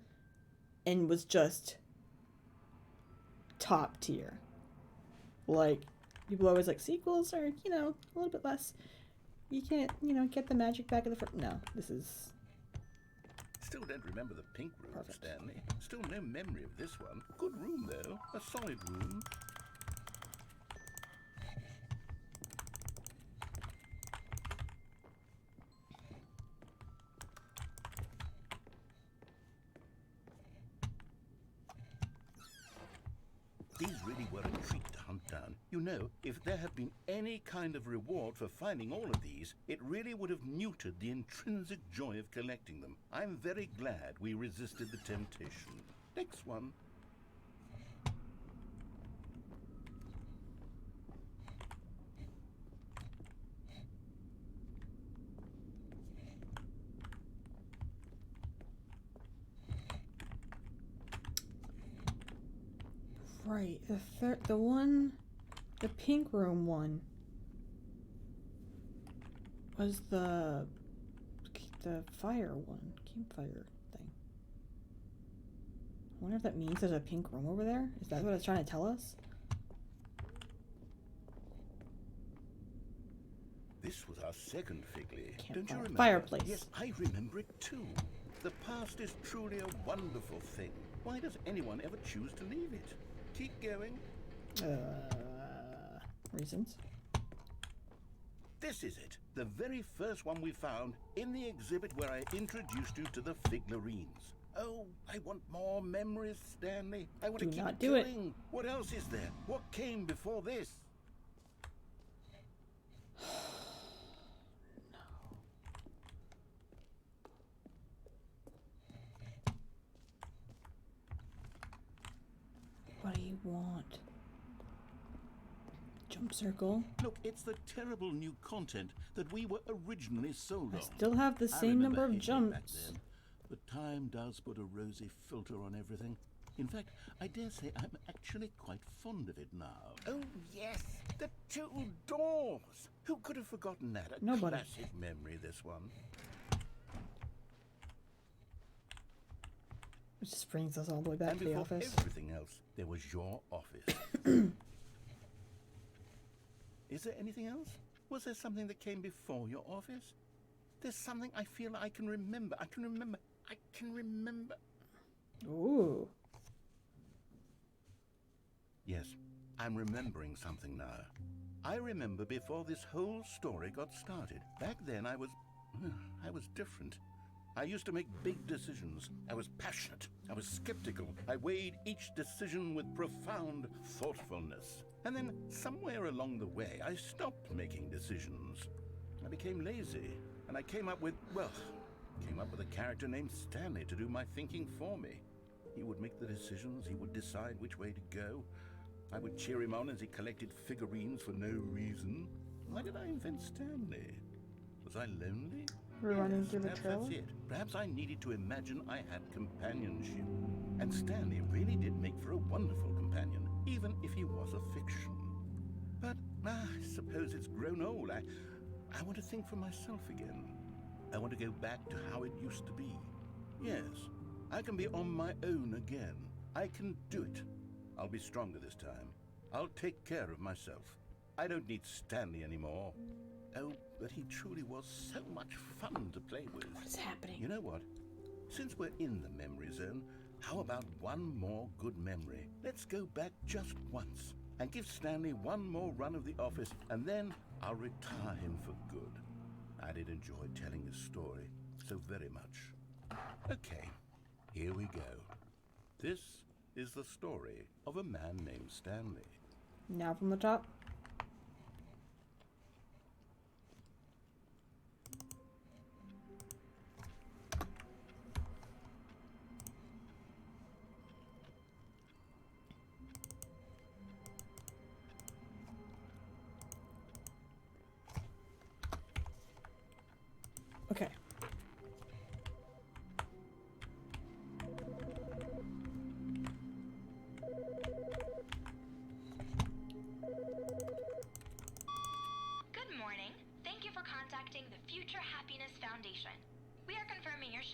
and was just top tier. Like, people always like sequels are, you know, a little bit less. You can't, you know, get the magic back of the first. No, this is Still don't remember the pink room, perfect. Stanley. Still no memory of this one. Good room, though. A solid room. These really were a treat to hunt down. You know, if there had been any kind of reward for finding all of these, it really would have muted the intrinsic joy of collecting them. I'm very glad we resisted the temptation. Next one. Right, the pink room one was the fire one, campfire thing. I wonder if that means there's a pink room over there? Is that what it's trying to tell us? This was our second Figley. Campfire. Don't you remember? Fireplace. Yes, I remember it too. The past is truly a wonderful thing. Why does anyone ever choose to leave it? Keep going. Reasons. This is it. The very first one we found in the exhibit where I introduced you to the Figlarines. Oh, I want more memories, Stanley. I want to keep not do it. going. What else is there? What came before this? What do you want? Jump circle. Look, it's the terrible new content that we were originally sold I on. still have the I same remember number of hating it back jumps. then, but time does put a rosy filter on everything. In fact, I dare say I'm actually quite fond of it now. Oh, yes, the two doors. Who could have forgotten that? A Nobody. classic memory, this one. Which just brings us all the way back And to the before office. everything else, there was your office. Is there anything else? Was there something that came before your office? There's something I feel I can remember. I can remember. Ooh. Yes, I'm remembering something now. I remember before this whole story got started. Back then I was different. I used to make big decisions. I was passionate. I was skeptical. I weighed each decision with profound thoughtfulness. And then somewhere along the way, I stopped making decisions. I became lazy, and I came up with a character named Stanley to do my thinking for me. He would make the decisions. He would decide which way to go. I would cheer him on as he collected figurines for no reason. Why did I invent Stanley? Was I lonely? Running Yes, through the perhaps trail? that's it. Perhaps I needed to imagine I had companionship. And Stanley really did make for a wonderful companion, even if he was a fiction. But I suppose it's grown old. I want to think for myself again. I want to go back to how it used to be. Yes, I can be on my own again. I can do it. I'll be stronger this time. I'll take care of myself. I don't need Stanley anymore. Oh, but he truly was so much fun to play with. What is happening? You know what? Since we're in the memory zone, how about one more good memory? Let's go back just once and give Stanley one more run of the office, and then I'll retire him for good. I did enjoy telling his story so very much. Okay, here we go. This is the story of a man named Stanley. Now from the top. Okay.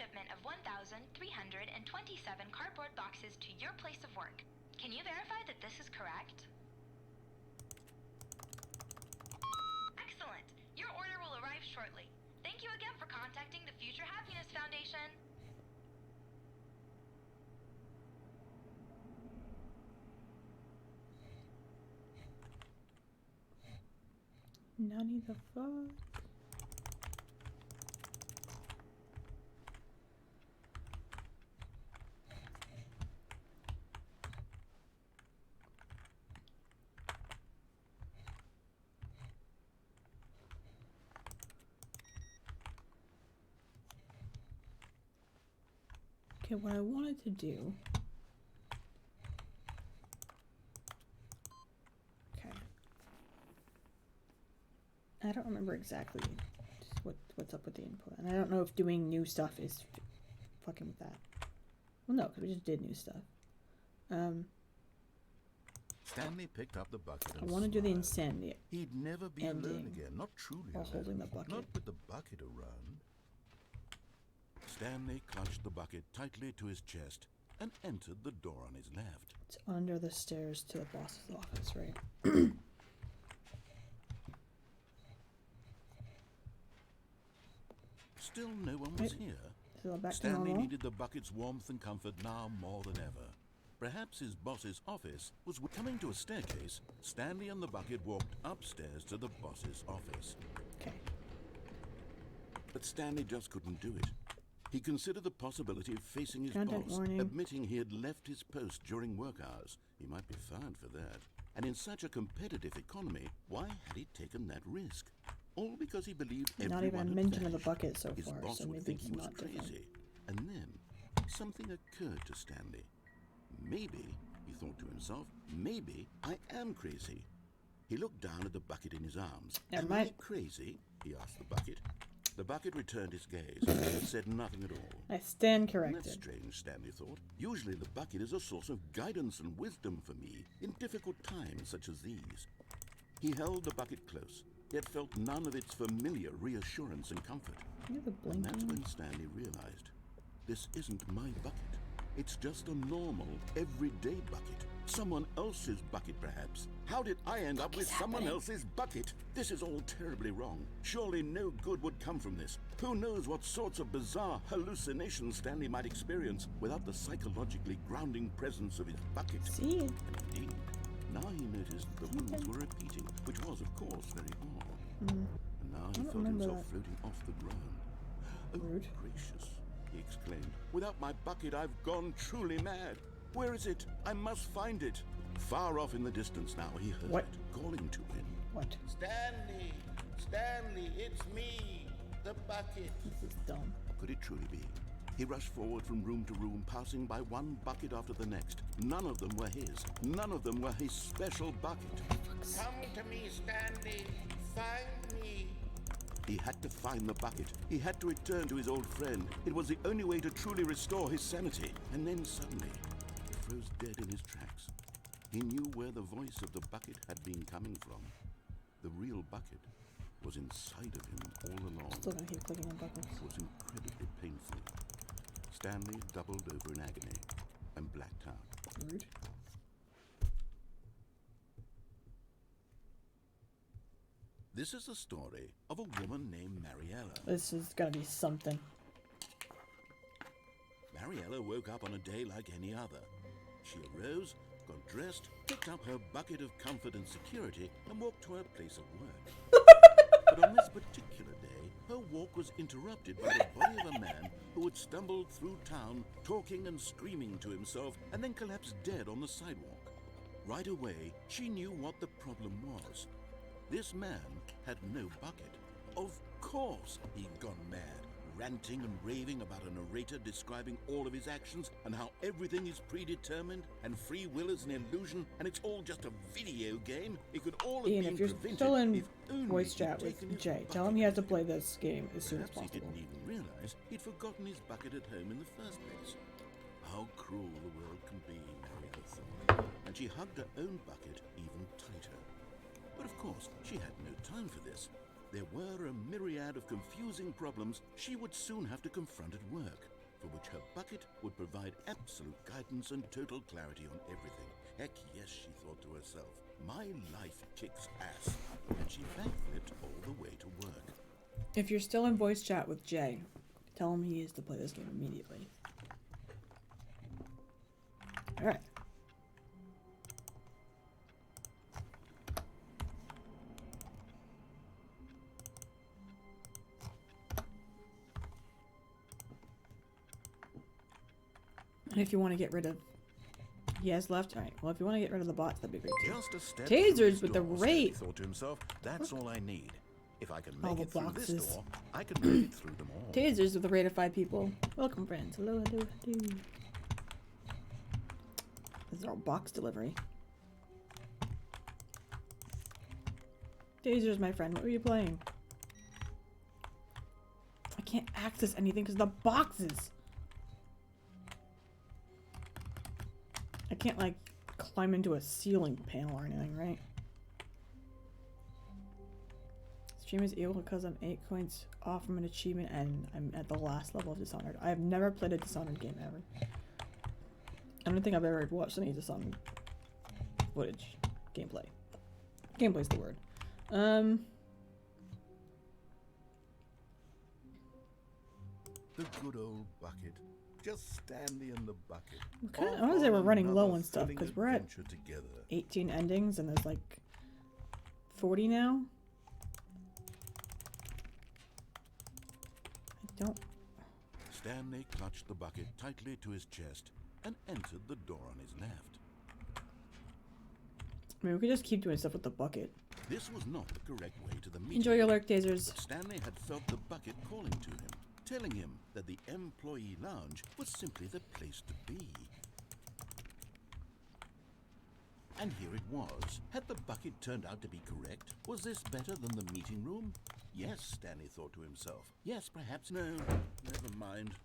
shipment of 1,327 cardboard boxes to your place of work. Can you verify that this is correct? Excellent. Your order will arrive shortly. Thank you again for contacting the Future Happiness Foundation. Nani the fuck? Okay, what I wanted to do. Okay. I don't remember exactly what's up with the input, and I don't know if doing new stuff is fucking with that. Well, no, because we just did new stuff. Stanley picked up the bucket I and want to do the smiled. insanity He'd never be alone ending again, not truly while alone. holding the bucket. Not with the bucket around. Stanley clutched the bucket tightly to his chest and entered the door on his left. It's under the stairs to the boss's office, right? Still no one was Right. here. So back to Stanley normal. needed the bucket's warmth and comfort now more than ever. Perhaps his boss's office was coming to a staircase. Stanley and the bucket walked upstairs to the boss's office. Okay. But Stanley just couldn't do it. He considered the possibility of facing his Content boss, warning. admitting he had left his post during work hours. He might be fined for that. And in such a competitive economy, why had he taken that risk? All because he believed Not everyone even a had mention of the vanished. bucket so His far, boss so would maybe think it's he was not different. crazy. And then something occurred to Stanley. Maybe, he thought to himself, maybe I am crazy. He looked down at the bucket in his arms. Never Am mind. I crazy? He asked the bucket. The bucket returned his gaze, but said nothing at all. I stand That's corrected. strange, Stanley thought. Usually the bucket is a source of guidance and wisdom for me in difficult times such as these. He held the bucket close, yet felt none of its familiar reassurance and comfort. You have the And that's blinking. when Stanley realized, this isn't my bucket. It's just a normal, everyday bucket. Someone else's bucket, perhaps. How did I end up with someone else's bucket? This is all terribly wrong. Surely no good would come from this. Who knows what sorts of bizarre hallucinations Stanley might experience without the psychologically grounding presence of his bucket. See? And indeed, now he noticed the wounds were repeating, which was, of course, very odd. And now he don't felt remember himself that. floating off the ground. Oh, Rude. gracious, he exclaimed. Without my bucket, I've gone truly mad. Where is it? I must find it. Far off in the distance now, he heard What? it calling to him. What? Stanley! Stanley, it's me! The bucket! This is dumb. Could it truly be? He rushed forward from room to room, passing by one bucket after the next. None of them were his. None of them were his special bucket. Come to me, Stanley! Find me! He had to find the bucket. He had to return to his old friend. It was the only way to truly restore his sanity. And then suddenly, he froze dead in his tracks. He knew where the voice of the bucket had been coming from. The real bucket was inside of him all along. Still gonna keep clicking on buttons. It was incredibly painful. Stanley doubled over in agony and blacked out. Rude. This is the story of a woman named Mariella. This is gonna be something. Mariella woke up on a day like any other. She arose, got dressed, picked up her bucket of comfort and security, and walked to her place of work. But on this particular day, her walk was interrupted by the body of a man who had stumbled through town, talking and screaming to himself, and then collapsed dead on the sidewalk. Right away, she knew what the problem was. This man had no bucket. Of course he'd gone mad, ranting and raving about a narrator describing all of his actions and how everything is predetermined and free will is an illusion and it's all just a video game. It could all have Ian, been if you're prevented still in if only voice he'd chat taken with his Jay, tell him bucket he has to with play him. this game as soon as Perhaps he possible. didn't even realize he'd forgotten his bucket at home in the first place. How cruel the world can be, Mariella thought, and she hugged her own bucket even tighter. But of course, she had no time for this. There were a myriad of confusing problems she would soon have to confront at work. for which her bucket would provide absolute guidance and total clarity on everything. Heck yes, she thought to herself. My life kicks ass. And she backflipped all the way to work. If you're still in voice chat with Jay, tell him he is to play this game immediately. Alright. And if you want to get rid of... He has left? Alright, well if you want to get rid of the bots, that'd be great too. Just a step Tasers through this with the door, rate. Stanley thought to himself, that's all I need. If I can All make the it through this boxes. door, I can make it through them all. Tasers with a rate of 5 people. Welcome, friends. Hello, hello, hello. This is our box delivery. Tasers, my friend. What were you playing? I can't access anything because of the boxes. I can't, like, climb into a ceiling panel or anything, right? Stream is able because I'm 8 coins off from an achievement and I'm at the last level of Dishonored. I have never played a Dishonored game ever. I don't think I've ever watched any Dishonored footage. Gameplay. Gameplay's the word. The good old bucket. Just Stanley and the bucket. Okay, Off I want to say we're on running low another on stuff thrilling because we're at adventure together. 18 endings and there's like 40 now. I don't... Stanley clutched the bucket tightly to his chest and entered the door on his left. I mean, we could just keep doing stuff with the bucket. This was not the correct way to the meeting. Enjoy your lurk, Tasers. But Stanley had felt the bucket calling to him, telling him that the employee lounge was simply the place to be. And here it was. Had the bucket turned out to be correct? Was this better than the meeting room? Yes, Stanley thought to himself. Yes, perhaps. No, never mind.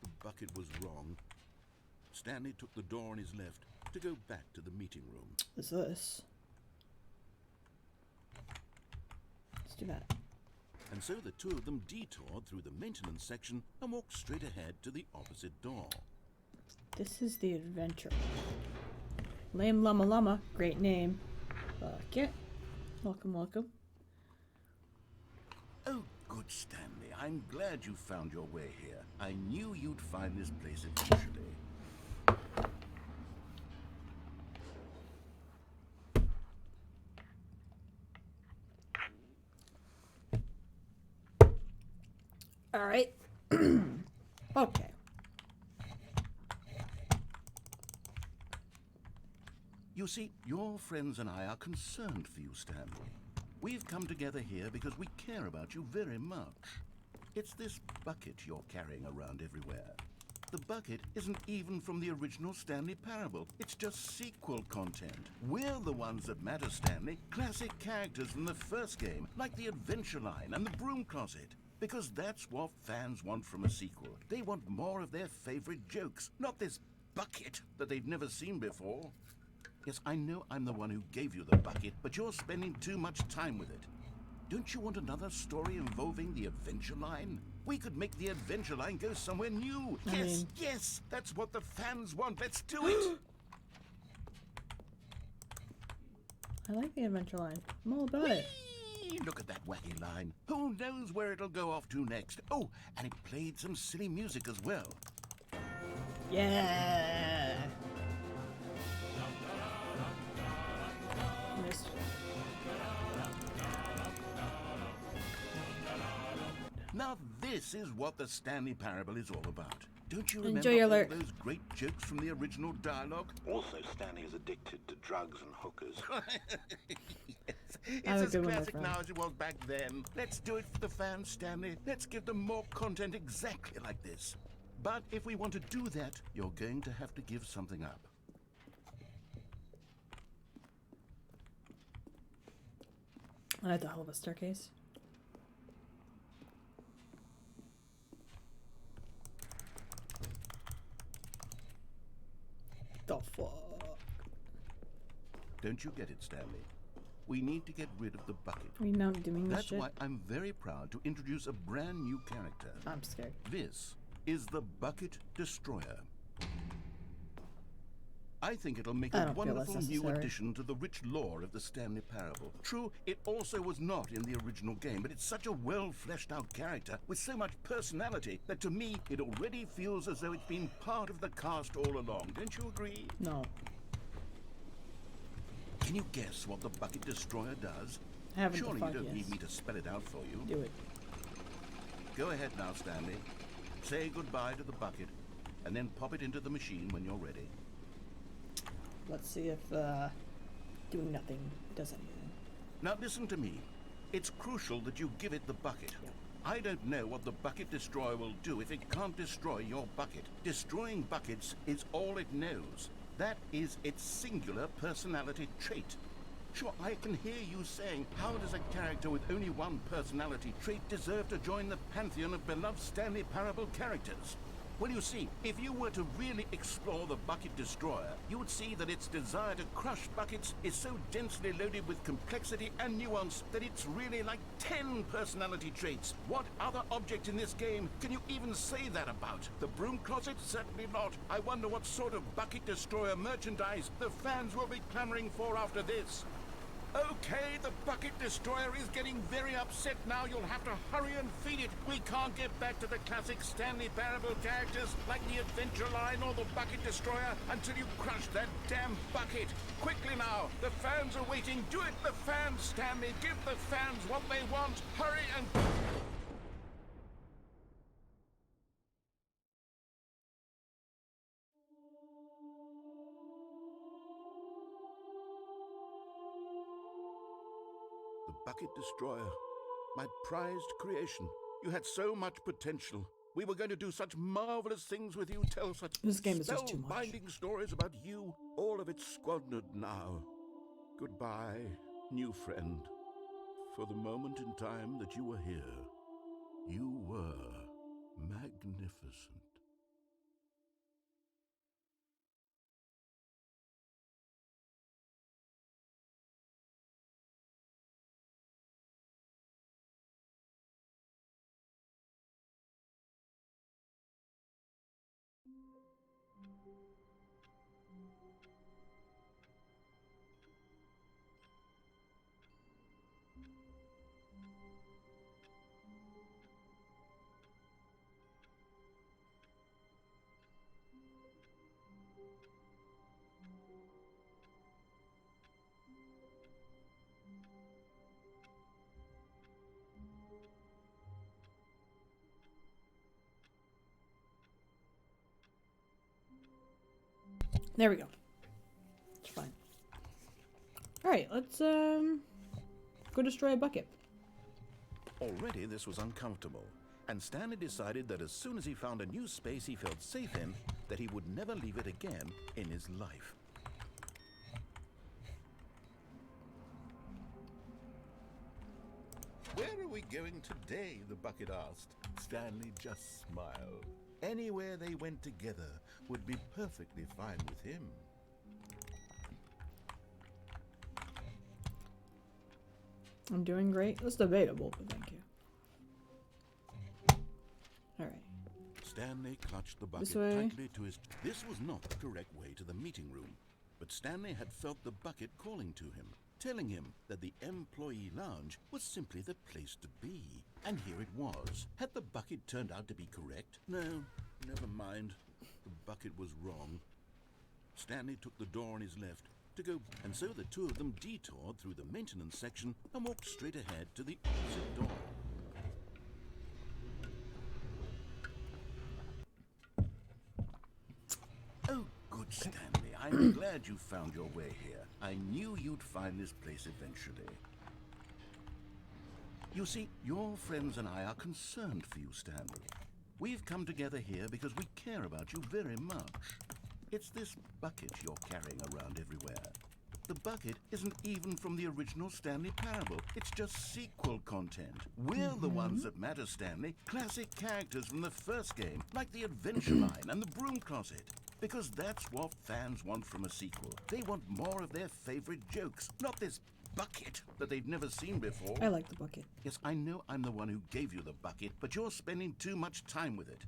The bucket was wrong. Stanley took the door on his left to go back to the meeting room. What's this? Let's do that. And so the two of them detoured through the maintenance section and walked straight ahead to the opposite door. This is the adventure. Lame Llama Llama. Great name. Bucket. Welcome, welcome. Oh, good, Stanley. I'm glad you found your way here. I knew you'd find this place eventually. All right. Okay. You see, your friends and I are concerned for you, Stanley. We've come together here because we care about you very much. It's this bucket you're carrying around everywhere. The bucket isn't even from the original Stanley Parable. It's just sequel content. We're the ones that matter, Stanley. Classic characters from the first game, like the Adventure Line and the Broom Closet. Because that's what fans want from a sequel. They want more of their favorite jokes, not this bucket that they've never seen before. Yes, I know I'm the one who gave you the bucket, but you're spending too much time with it. Don't you want another story involving the Adventure Line? We could make the Adventure Line go somewhere new. Yes, that's what the fans want. Let's do it. I like the Adventure Line. I'm all about it. Look at that wacky line. Who knows where it'll go off to next? Oh, and it played some silly music as well. Yeah. Missed. Now this is what the Stanley Parable is all about. Don't you remember Enjoy your all lurk. those great jokes from the original dialogue? Also, Stanley is addicted to drugs and hookers. Yes. Have a It's good as one, my classic friend. now as it was back then. Let's do it for the fans, Stanley. Let's give them more content exactly like this. But if we want to do that, you're going to have to give something up. That's a hell of a staircase. The fuck? Don't you get it, Stanley? We need to get rid of the bucket. Are we not doing this That's shit? why I'm very proud to introduce a brand new character. I'm scared. This is the Bucket Destroyer. I think it'll make I a don't feel that's wonderful new necessary. addition to the rich lore of the Stanley Parable. True, it also was not in the original game, but it's such a well-fleshed-out character with so much personality that to me, it already feels as though it's been part of the cast all along. Don't you agree? No. Can you guess what the Bucket Destroyer does? I haven't Surely the you fuck don't need yes. me to spell it out for you. Do it. Go ahead now, Stanley. Say goodbye to the bucket, and then pop it into the machine when you're ready. Let's see if doing nothing does anything. Now listen to me. It's crucial that you give it the bucket. I don't know what the Bucket Destroyer will do if it can't destroy your bucket. Destroying buckets is all it knows. That is its singular personality trait. Sure, I can hear you saying, how does a character with only one personality trait deserve to join the pantheon of beloved Stanley Parable characters? Well, you see, if you were to really explore the Bucket Destroyer, you would see that its desire to crush buckets is so densely loaded with complexity and nuance that it's really like 10 personality traits. What other object in this game can you even say that about? The broom closet? Certainly not. I wonder what sort of Bucket Destroyer merchandise the fans will be clamoring for after this. Okay, the Bucket Destroyer is getting very upset now. You'll have to hurry and feed it. We can't get back to the classic Stanley Parable characters like the Adventure Line or the Bucket Destroyer until you crush that damn bucket. Quickly now, the fans are waiting. Do it, the fans, Stanley. Give the fans what they want. Hurry and... The Bucket Destroyer, my prized creation. You had so much potential. We were going to do such marvelous things with you, tell such This game is just too much. spellbinding stories about you. All of it squandered now. Goodbye, new friend. For the moment in time that you were here, you were magnificent. There we go. It's fine. Alright, let's go destroy a bucket. Already this was uncomfortable, and Stanley decided that as soon as he found a new space he felt safe in, that he would never leave it again in his life. Where are we going today? The bucket asked. Stanley just smiled. Anywhere they went together would be perfectly fine with him. I'm doing great. That's debatable, but thank you. Alright. Stanley clutched the bucket This way. tightly to his... This was not the correct way to the meeting room, but Stanley had felt the bucket calling to him, telling him that the employee lounge was simply the place to be. And here it was. Had the bucket turned out to be correct? No, never mind. The bucket was wrong. Stanley took the door on his left to go, and so the two of them detoured through the maintenance section and walked straight ahead to the opposite door. Oh, good, Stanley. I'm glad you found your way here. I knew you'd find this place eventually. You see, your friends and I are concerned for you, Stanley. We've come together here because we care about you very much. It's this bucket you're carrying around everywhere. The bucket isn't even from the original Stanley Parable. It's just sequel content. We're the ones that matter, Stanley. Classic characters from the first game, like the Adventure Line and the Broom Closet. Because that's what fans want from a sequel. They want more of their favorite jokes, not this bucket that they've never seen before. I like the bucket. Yes, I know I'm the one who gave you the bucket, but you're spending too much time with it.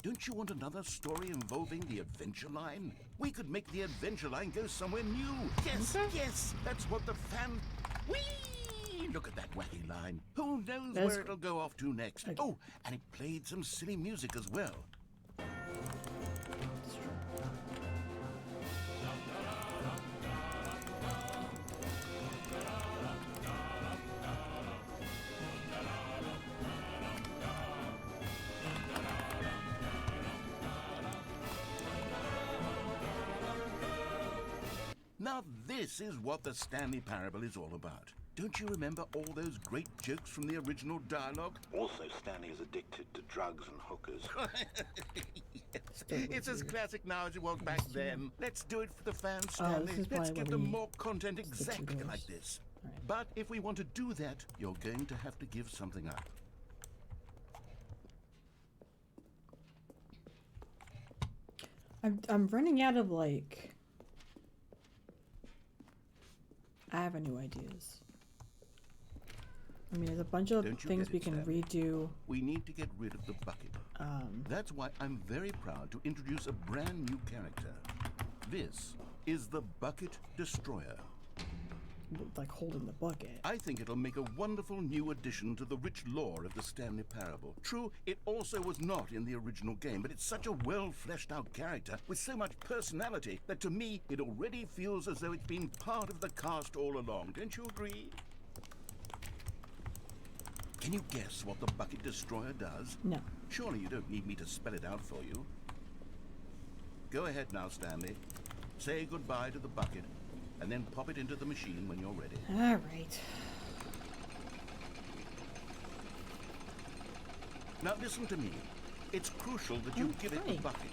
Don't you want another story involving the adventure line? We could make the adventure line go somewhere new. Yes, yes, that's what the fan... Whee! Look at that wacky line. Who knows where it'll go off to next? Okay. Oh, and it played some silly music as well. Now this is what the Stanley Parable is all about. Don't you remember all those great jokes from the original dialogue? Also, Stanley is addicted to drugs and hookers. Yes. It's as classic now as it was back then. Let's do it for the fans, Oh, Stanley. this is Let's probably give when them we more content stick to exactly doors. like this. Right. But if we want to do that, you're going to have to give something up. I'm running out of, like, avenue ideas. I mean, there's a bunch of Don't you things get we it, can Stanley? redo. We need to get rid of the bucket. That's why I'm very proud to introduce a brand new character. This is the Bucket Destroyer. Like holding the bucket. I think it'll make a wonderful new addition to the rich lore of the Stanley Parable. True, it also was not in the original game, but it's such a well-fleshed-out character with so much personality that to me, it already feels as though it's been part of the cast all along. Don't you agree? Can you guess what the Bucket Destroyer does? No. Surely you don't need me to spell it out for you. Go ahead now, Stanley. Say goodbye to the bucket, and then pop it into the machine when you're ready. All right. Now listen to me. It's crucial that you give it the Okay. bucket.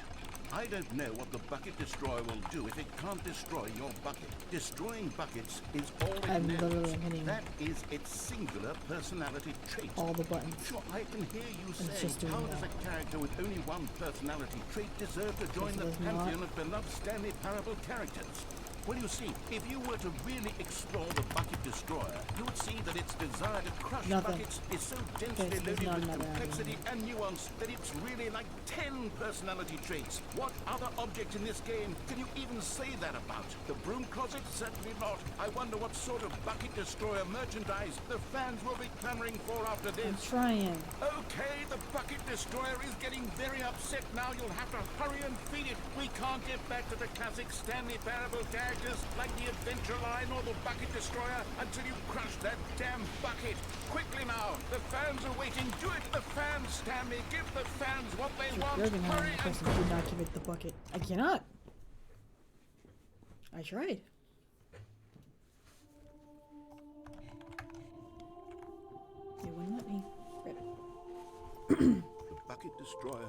I don't know what the Bucket Destroyer will do if it can't destroy your bucket. Destroying buckets is all it I'm knows. literally hitting That is its singular personality trait. all the buttons. Sure, I can hear you It's say, just doing how that. does a character with only one personality trait deserve to join the This does not. pantheon of beloved Stanley Parable characters? Well, you see, if you were to really explore the Bucket Destroyer, you would see that its desire to crush Nothing. buckets is so densely There's loaded not with another complexity and nuance that it's really like 10 personality traits. What other object in this game can you even say that about? The broom closet? Certainly not. I wonder what sort of Bucket Destroyer merchandise the fans will be clamoring for after I'm this. trying. Okay, the Bucket Destroyer is getting very upset now. You'll have to hurry and feed it. We can't get back to the classic Stanley Parable characters like the Adventure Line or the Bucket Destroyer until you crush that damn bucket. Quickly now, the fans are waiting. Do it, the fans, Stanley. Give the fans what they want. You're gonna Hurry have and to do not give it the bucket. I cannot. I tried. It wouldn't let me. Rip. the Bucket Destroyer.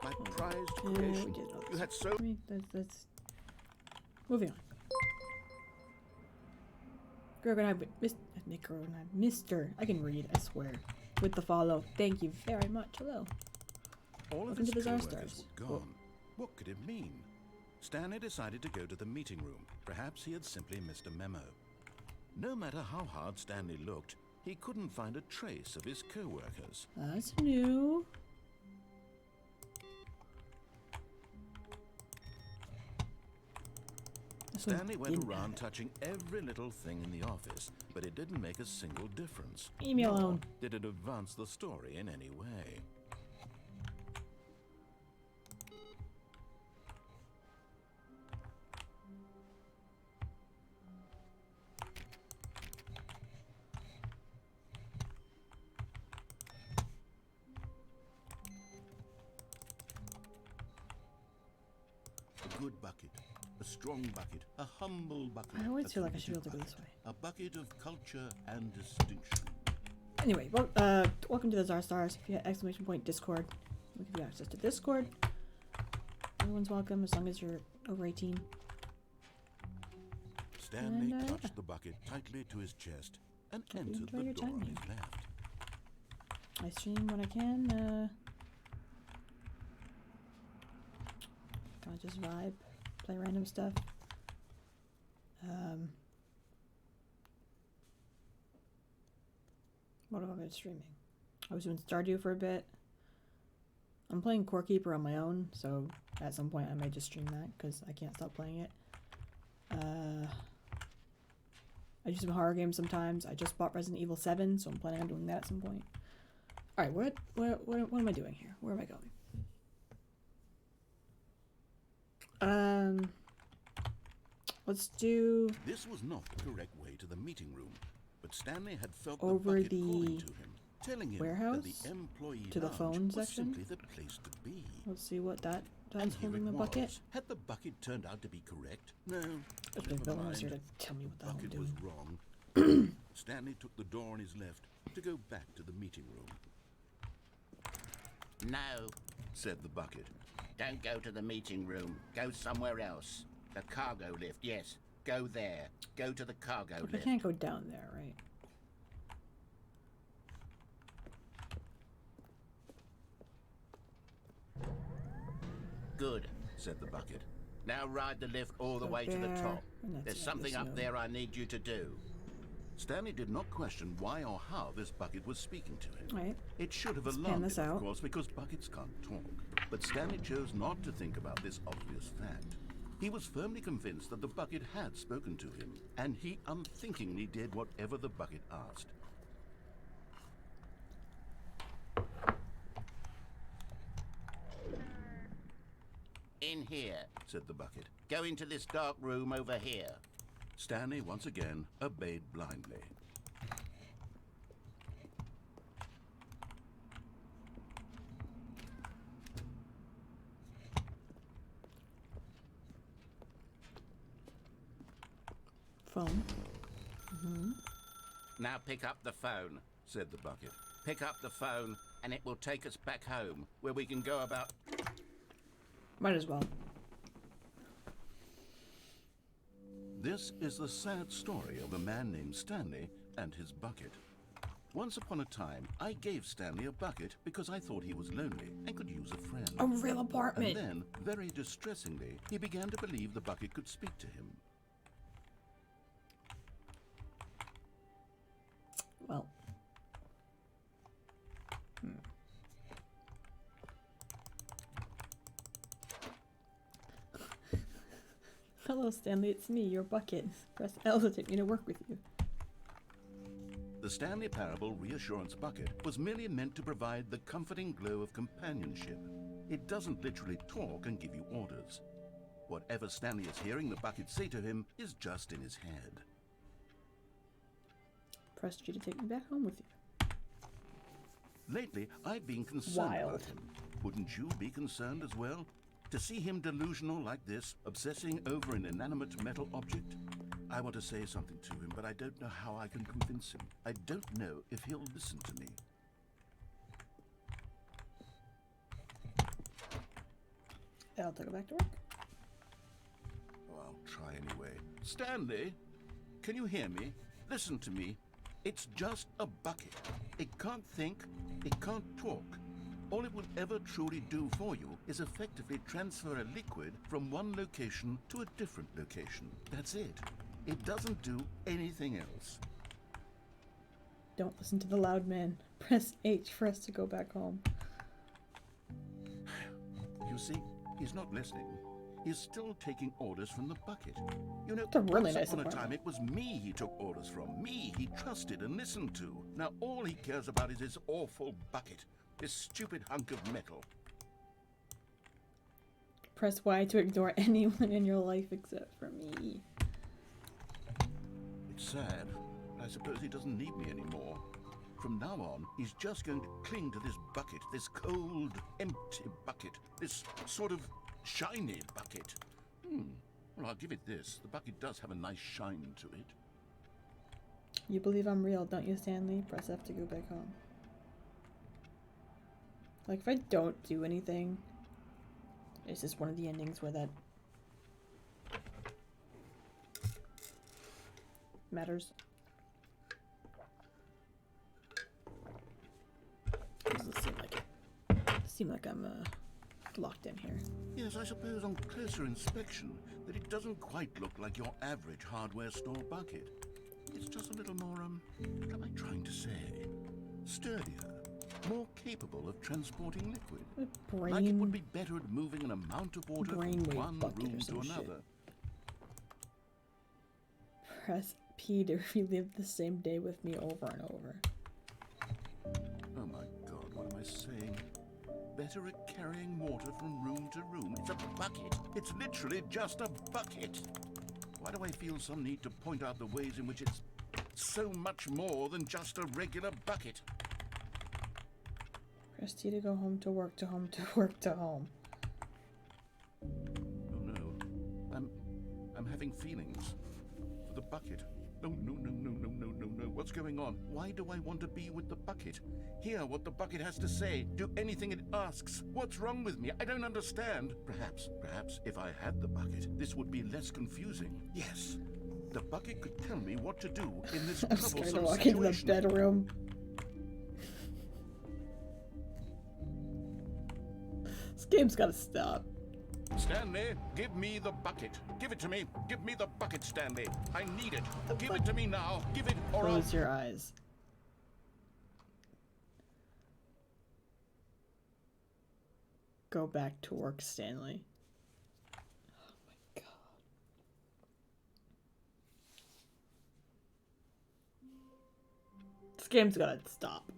My prized Yeah, we creation. did all You this. had so I mean, that's... Moving on. Mr. I can read, I swear. With the follow. Thank you very much. Hello. all of Welcome his to Bizarre co-workers Stars. were gone. What could it mean? Stanley decided to go to the meeting room. Perhaps he had simply missed a memo. No matter how hard Stanley looked, he couldn't find a trace of his co-workers. That's new. This one Stanley went didn't have around it. touching every little thing in the office, but it didn't make a single difference. Leave me Nor alone. did it advance the story in any way. A good bucket, a strong bucket, a humble bucket. I always a feel like I should be committed able to go this bucket, way. A bucket of culture and distinction. Anyway, well, welcome to the Bizarre Stars. If you have exclamation point Discord, we'll give you access to Discord. Everyone's welcome as long as you're over 18. Stanley And, clutched the bucket tightly to his chest and entered enjoy the your door time on here. his left. I stream when I can. I'll just vibe, play random stuff. What have I been streaming? I was doing Stardew for a bit. I'm playing Core Keeper on my own, so at some point I may just stream that because I can't stop playing it. I do some horror games sometimes. I just bought Resident Evil 7, so I'm planning on doing that at some point. Alright, what am I doing here? Where am I going? Let's do... This was not the correct way to the meeting room, but Stanley had felt over the bucket the calling to him, telling him warehouse that the employee to the lounge phone was section. simply the place to be. Let's see what that's And here holding it the was. bucket. Had the bucket turned out to be correct? No, There's never big villains here mind. to tell me what the hell I'm Bucket doing. was wrong. Stanley took the door on his left to go back to the meeting room. No, Said the bucket. don't go to the meeting room. Go somewhere else. The cargo lift, yes. Go there. Go to the cargo I lift. can't go down there, right? Good. Said the bucket. Now ride the lift all the So way to the there, top. and that's There's it, something there's up no- there I need you to do. Stanley did not question why or how this bucket was speaking to him. Right. It should have Let's pan alarmed this him, out. of course, because buckets can't talk. But Stanley chose not to think about this obvious fact. He was firmly convinced that the bucket had spoken to him, and he unthinkingly did whatever the bucket asked. In here. Said the bucket. Go into this dark room over here. Stanley once again obeyed blindly. Phone. Now pick up the phone. Said the bucket. Pick up the phone and it will take us back home where we can go about... Might as well. This is the sad story of a man named Stanley and his bucket. Once upon a time, I gave Stanley a bucket because I thought he was lonely and could use a friend. A real apartment. And then, very distressingly, he began to believe the bucket could speak to him. Well. Hello, Stanley. It's me, your bucket. Press L to take me to work with you. The Stanley Parable Reassurance Bucket was merely meant to provide the comforting glow of companionship. It doesn't literally talk and give you orders. Whatever Stanley is hearing the bucket say to him is just in his head. Press G to take me back home with you. Lately, I've been concerned Wild. about him. Wouldn't you be concerned as well? To see him delusional like this, obsessing over an inanimate metal object? I want to say something to him, but I don't know how I can convince him. I don't know if he'll listen to me. I'll take it back to work. Oh, I'll try anyway. Stanley, can you hear me? Listen to me. It's just a bucket. It can't think, it can't talk. All it will ever truly do for you is effectively transfer a liquid from one location to a different location. That's it. It doesn't do anything else. Don't listen to the loud man. Press H for us to go back home. You see, he's not listening. He's still taking orders from the bucket. You know, It's a really once nice upon a apartment. time it was me he took orders from. Me he trusted and listened to. Now all he cares about is his awful bucket. This stupid hunk of metal. Press Y to ignore anyone in your life except for me. It's sad. I suppose he doesn't need me anymore. From now on, he's just going to cling to this bucket, this cold, empty bucket, this sort of shiny bucket. Well, I'll give it this. The bucket does have a nice shine to it. You believe I'm real, don't you, Stanley? Press F to go back home. Like, if I don't do anything, is this one of the endings where that matters? Doesn't seem like it. Seem like I'm locked in here. Yes, I suppose on closer inspection that it doesn't quite look like your average hardware store bucket. It's just a little more, what am I trying to say? Sturdier, more capable. capable of transporting liquid. Brain, Like it would be better at moving an amount of water from brainwave one bucket room or to some shit. another. Press P to relive the same day with me over and over. Oh my god, what am I saying? Better at carrying water from room to room. It's a bucket. It's literally just a bucket. Why do I feel some need to point out the ways in which it's so much more than just a regular bucket? Press T to go home to work to home to work to home. Oh no. I'm having feelings for the bucket. Oh no, no, no, no, no, no, no. What's going on? Why do I want to be with the bucket? Hear what the bucket has to say. Do anything it asks. What's wrong with me? I don't understand. Perhaps if I had the bucket, this would be less confusing. Yes. The bucket could tell me what to do in this I'm scared to troublesome walk into the situation. bedroom. This game's gotta stop. Stanley, give me the bucket. Give it to me. Give me the bucket, Stanley. I need it. Give it to me now. Give it or I'll... Close your eyes. Go back to work, Stanley. Oh my god. This game's gotta stop.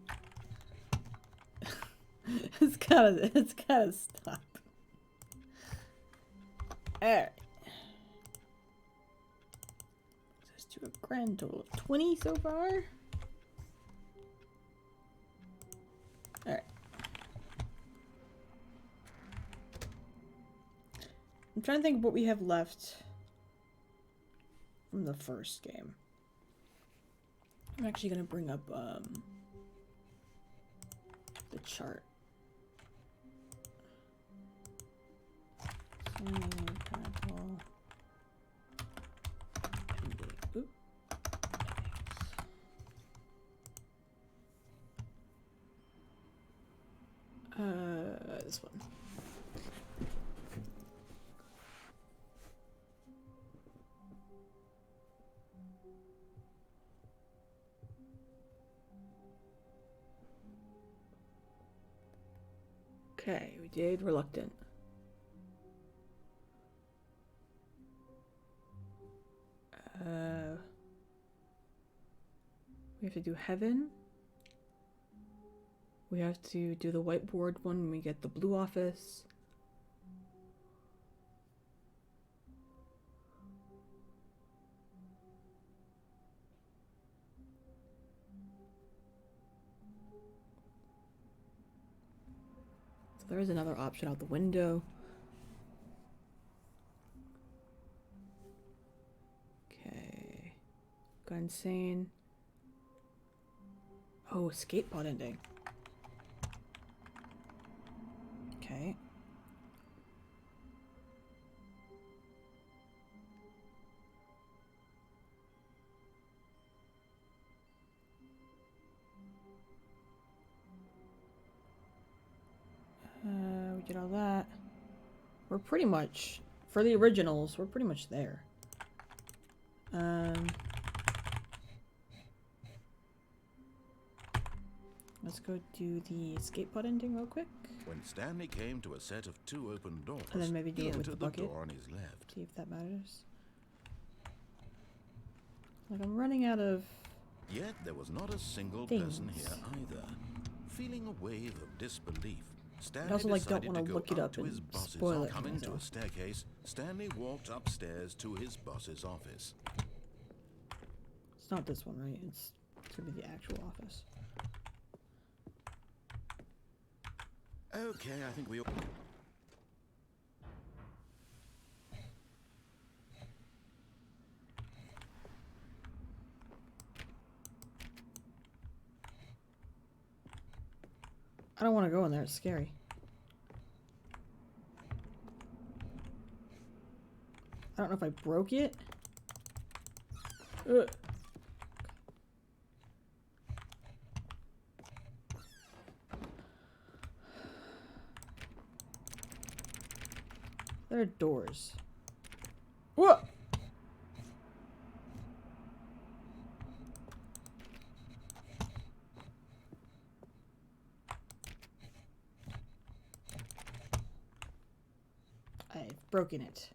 It's gotta stop. Alright. Let's do a grand total of 20 so far. Alright. I'm trying to think of what we have left from the first game. I'm actually gonna bring up the chart. This one. Okay, we did Reluctant. We have to do Heaven. We have to do the whiteboard one when we get the blue office. So there is another option out the window. Okay. Go insane. Oh, skate pod ending. Okay. We did all that. We're pretty much, for the originals, we're pretty much there. Let's go do the skate pod ending real quick. When Stanley came to a set of 2 open doors, And then maybe do he it with the entered the bucket. door on his left. See if that matters. Like, I'm running out of... Yet there was not a single things. person here either. Feeling a wave of disbelief, Stanley also, like, don't decided wanna to go look it up to and his boss's spoil it for Coming to a myself. staircase, Stanley walked upstairs to his boss's office. It's not this one, right? It's gonna be the actual office. Okay, I think we... I don't want to go in there. It's scary. I don't know if I broke it. Ugh. There are doors. Whoa! broken it.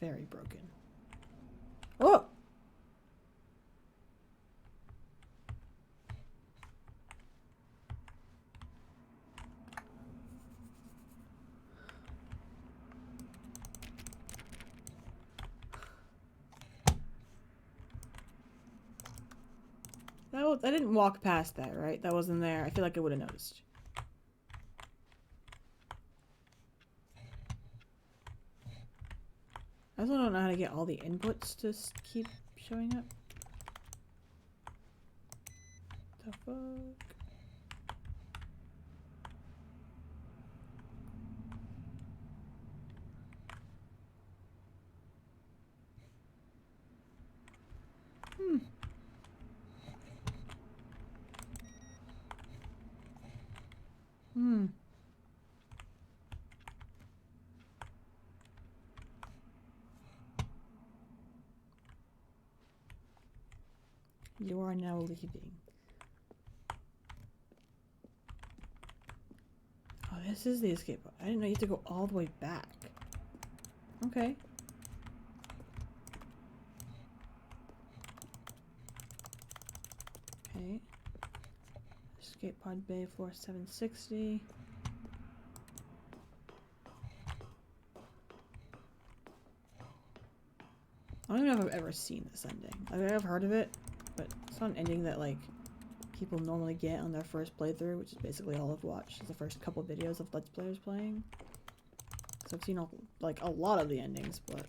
Very broken. Oh! I didn't walk past that, right? That wasn't there. I feel like I would have noticed. I also don't know how to get all the inputs to keep showing up. The fuck? You are now leaving. Oh, this is the escape pod. I didn't know you had to go all the way back. Okay. Okay. Escape pod bay, floor 760. I don't even know if I've ever seen this ending. Like, I've heard of it, but it's not an ending that, like, people normally get on their first playthrough, which is basically all I've watched. Is the first couple videos of Let's Players playing. So I've seen, like, a lot of the endings, but...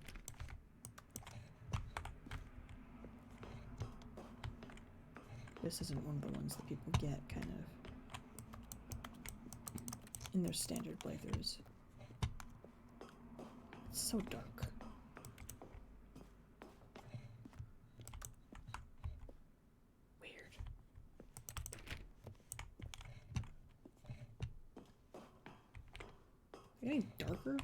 this isn't one of the ones that people get, kind of, in their standard playthroughs. It's so dark. Getting darker?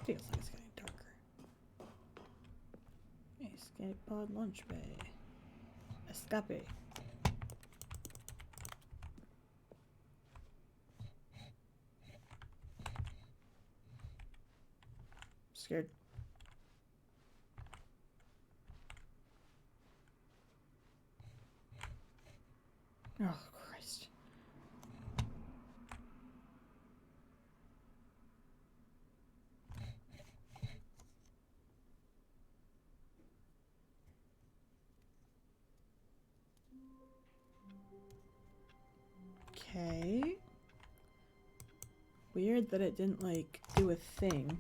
Feels like it's getting darker. Escape pod lunch bay. Escape. Scared. Oh, Christ. Okay. Weird that it didn't, like, do a thing.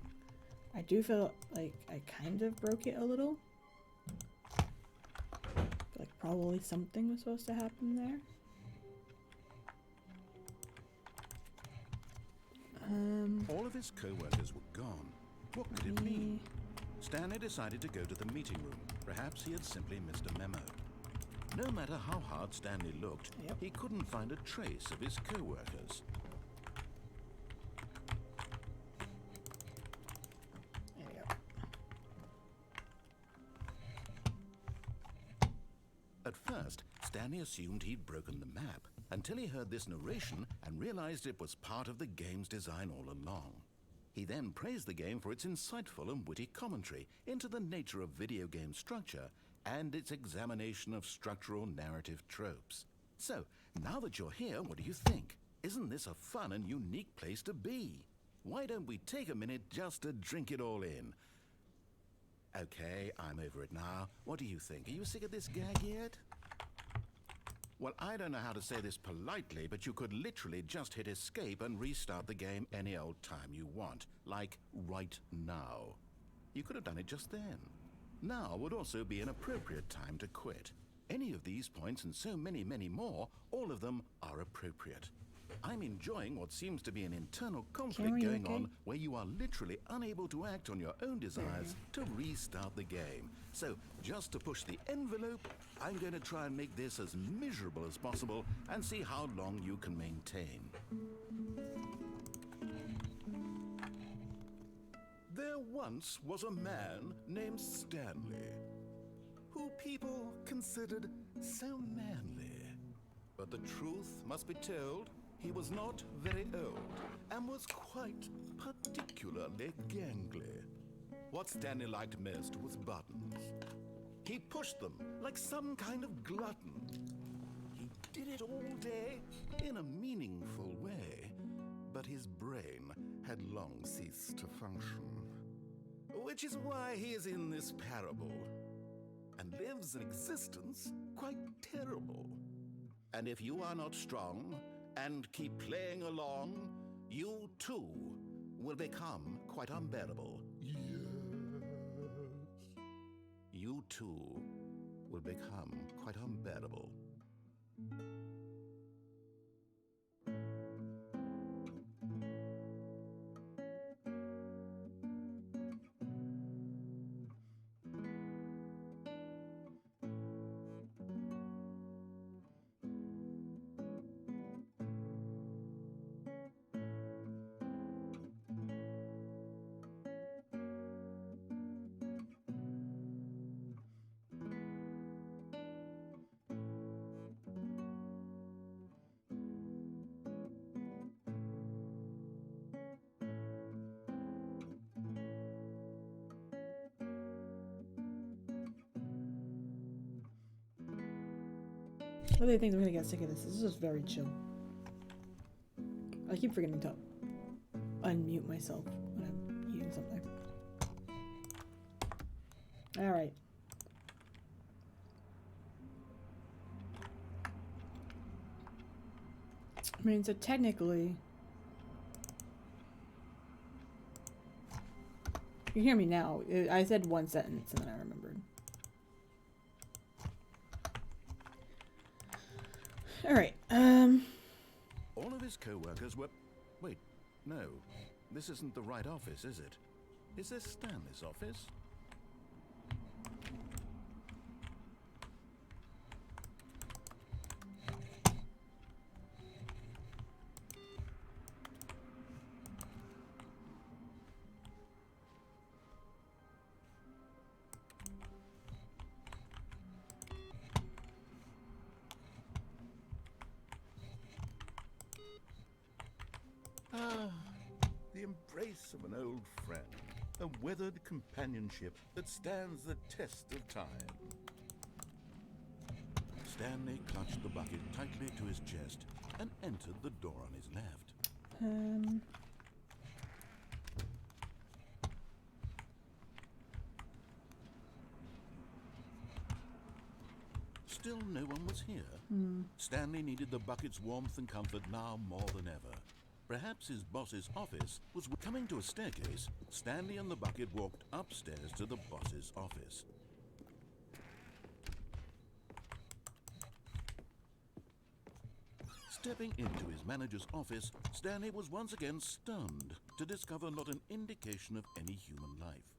I do feel like I kind of broke it a little. Like, probably something was supposed to happen there. All of his co-workers were gone. What could it mean? Stanley decided to go to the meeting room. Perhaps he had simply missed a memo. No matter how hard Stanley looked, he couldn't find a trace of his co-workers. There we go. At first, Stanley assumed he'd broken the map, until he heard this narration and realized it was part of the game's design all along. He then praised the game for its insightful and witty commentary into the nature of video game structure and its examination of structural narrative tropes. So, now that you're here, what do you think? Isn't this a fun and unique place to be? Why don't we take a minute just to drink it all in? Okay, I'm over it now. What do you think? Are you sick of this gag yet? Well, I don't know how to say this politely, but you could literally just hit escape and restart the game any old time you want. Like, right now. You could have done it just then. Now would also be an appropriate time to quit. Any of these points and so many, many more, all of them are appropriate. I'm enjoying what seems to be an internal conflict Camera, you going okay? on where you are literally unable to act on your own desires to restart the game. So, just to push the envelope, I'm going to try and make this as miserable as possible and see how long you can maintain. There once was a man named Stanley, who people considered so manly. But the truth must be told, he was not very old and was quite particularly gangly. What Stanley liked most was buttons. He pushed them like some kind of glutton. He did it all day in a meaningful way, but his brain had long ceased to function. Which is why he is in this parable and lives an existence quite terrible. And if you are not strong and keep playing along, you too will become quite unbearable. Yes. You too will become quite unbearable. What do they think? I'm gonna get sick of this. This is just very chill. I keep forgetting to unmute myself when I'm eating something. Alright. I mean, so technically... You hear me now. I said one sentence and then I remembered. Alright, All of his co-workers were... Wait, no. This isn't the right office, is it? Is this Stanley's office? The embrace of an old friend, a weathered companionship that stands the test of time. Stanley clutched the bucket tightly to his chest and entered the door on his left. Still no one was here. Stanley needed the bucket's warmth and comfort now more than ever. Perhaps his boss's office was coming to a staircase. Stanley and the bucket walked upstairs to the boss's office. Stepping into his manager's office, Stanley was once again stunned to discover not an indication of any human life.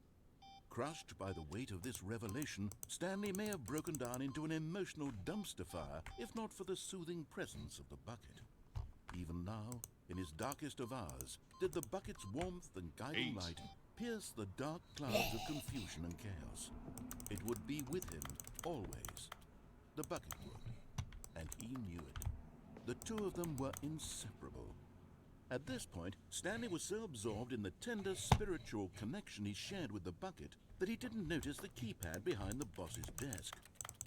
Crushed by the weight of this revelation, Stanley may have broken down into an emotional dumpster fire if not for the soothing presence of the bucket. Even now, in his darkest of hours, did the bucket's warmth and guiding light pierce the dark clouds of confusion and chaos. It would be with him, always. The bucket would. And he knew it. The two of them were inseparable. At this point, Stanley was so absorbed in the tender spiritual connection he shared with the bucket that he didn't notice the keypad behind the boss's desk.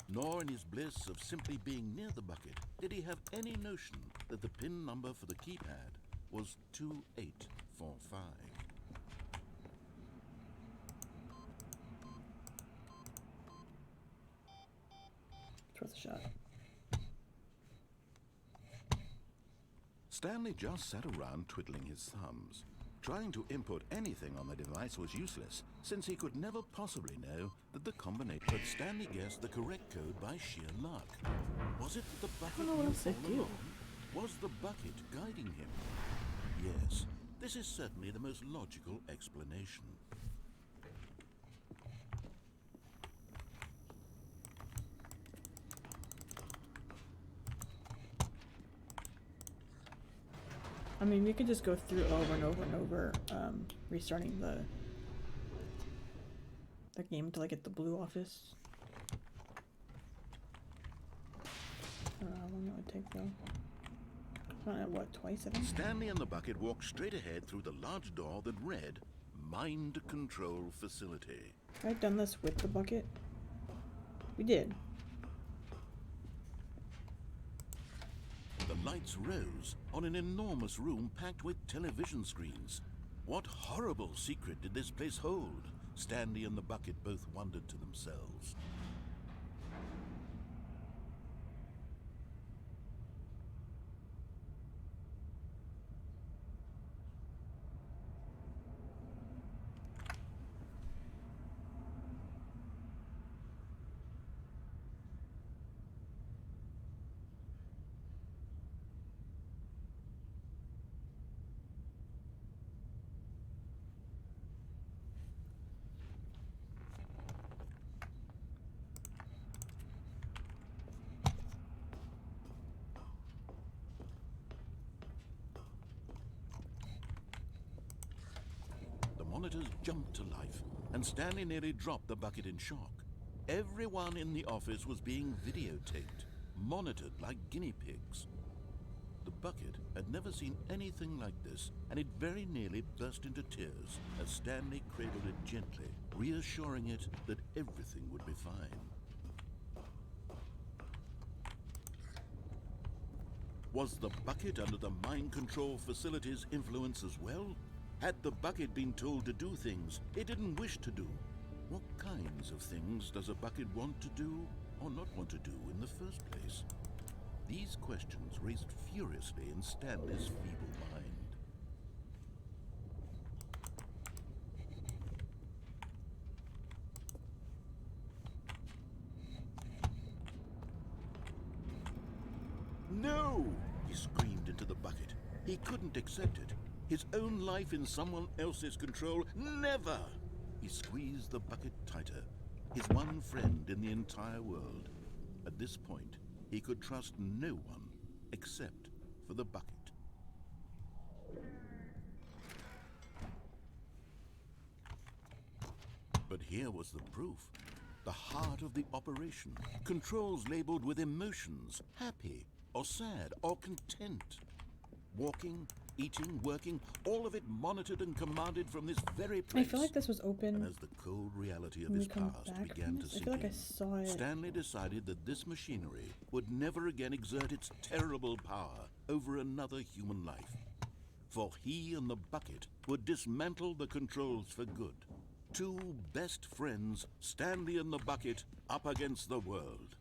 Nor in his bliss of simply being near the bucket did he have any notion that the PIN number for the keypad was 2845. It's worth a shot. Stanley just sat around twiddling his thumbs. Trying to input anything on the device was useless, since he could never possibly know that the combination. But Stanley guessed the correct code by sheer luck. Was it that the bucket I don't know what else to do. Was the bucket guiding him? Yes, this is certainly the most logical explanation. I mean, we could just go through over and over and over, restarting the game until I get the blue office. I don't know how long it would take though. I don't know, what, twice I think? Stanley and the bucket walked straight ahead through the large door that read, Mind Control Facility. Have I done this with the bucket? We did. The lights rose on an enormous room packed with television screens. What horrible secret did this place hold? Stanley and the bucket both wondered to themselves. Monitors jumped to life, and Stanley nearly dropped the bucket in shock. Everyone in the office was being videotaped, monitored like guinea pigs. The bucket had never seen anything like this, and it very nearly burst into tears as Stanley cradled it gently, reassuring it that everything would be fine. Was the bucket under the mind control facility's influence as well? Had the bucket been told to do things it didn't wish to do? What kinds of things does a bucket want to do or not want to do in the first place? These questions raced furiously in Stanley's feeble mind. No! He screamed into the bucket. He couldn't accept it. His own life in someone else's control, never! He squeezed the bucket tighter, his one friend in the entire world. At this point, he could trust no one except for the bucket. But here was the proof. The heart of the operation. Controls labeled with emotions, happy or sad or content. Walking, eating, working, all of it monitored and commanded from this very place. I feel like this was open. And as the cold reality of when his we come past back began from to this. I sink feel like I in, saw it. Stanley decided that this machinery would never again exert its terrible power over another human life. For he and the bucket would dismantle the controls for good. Two best friends, Stanley and the bucket, up against the world.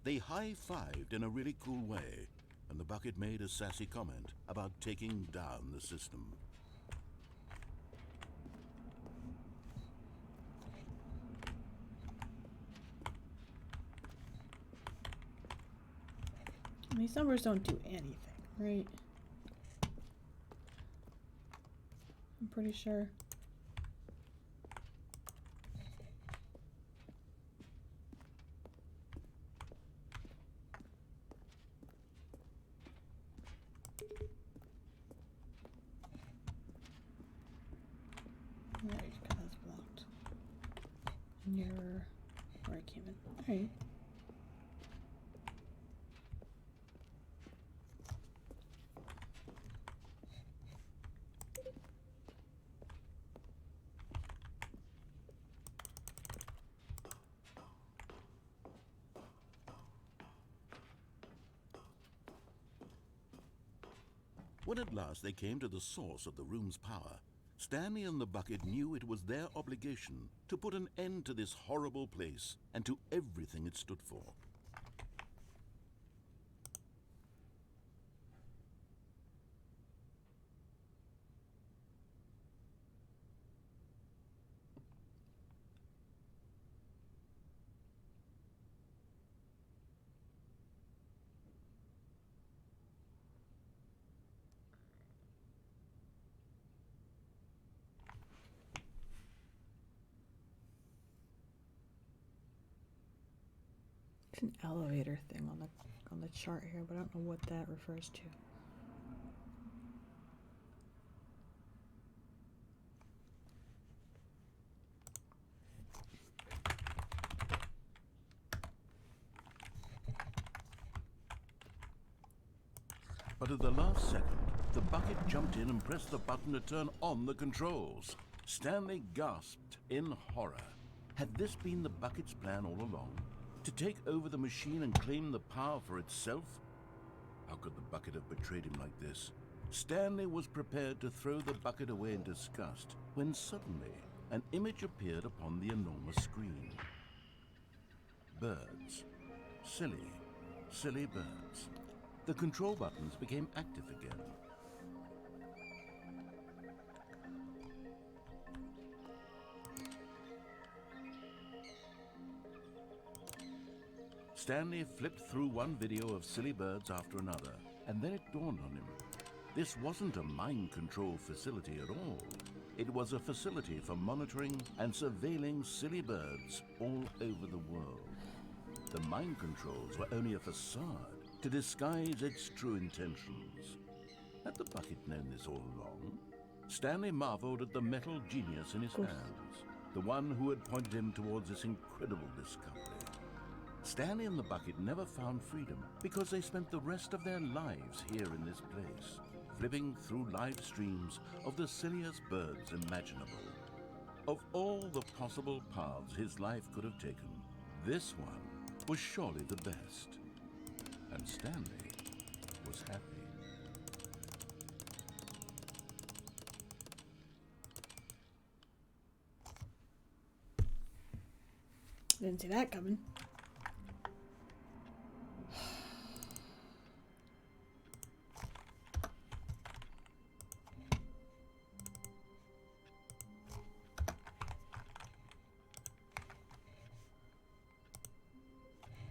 They high-fived in a really cool way, and the bucket made a sassy comment about taking down the system. These numbers don't do anything, right? I'm pretty sure. Alright, that's blocked. And you're where I came in. Alright. When at last they came to the source of the room's power, Stanley and the bucket knew it was their obligation to put an end to this horrible place and to everything it stood for. It's an elevator thing on the chart here, but I don't know what that refers to. But at the last second, the bucket jumped in and pressed the button to turn on the controls. Stanley gasped in horror. Had this been the bucket's plan all along? To take over the machine and claim the power for itself? How could the bucket have betrayed him like this? Stanley was prepared to throw the bucket away in disgust when suddenly an image appeared upon the enormous screen. Birds. Silly, silly birds. The control buttons became active again. Stanley flipped through one video of silly birds after another, and then it dawned on him. This wasn't a mind control facility at all. It was a facility for monitoring and surveilling silly birds all over the world. The mind controls were only a facade to disguise its true intentions. Had the bucket known this all along? Stanley marveled at the metal genius in his hands, the one who had pointed him towards this incredible discovery. Stanley and the bucket never found freedom because they spent the rest of their lives here in this place, flipping through live streams of the silliest birds imaginable. Of all the possible paths his life could have taken, this one was surely the best. And Stanley was happy. Didn't see that coming.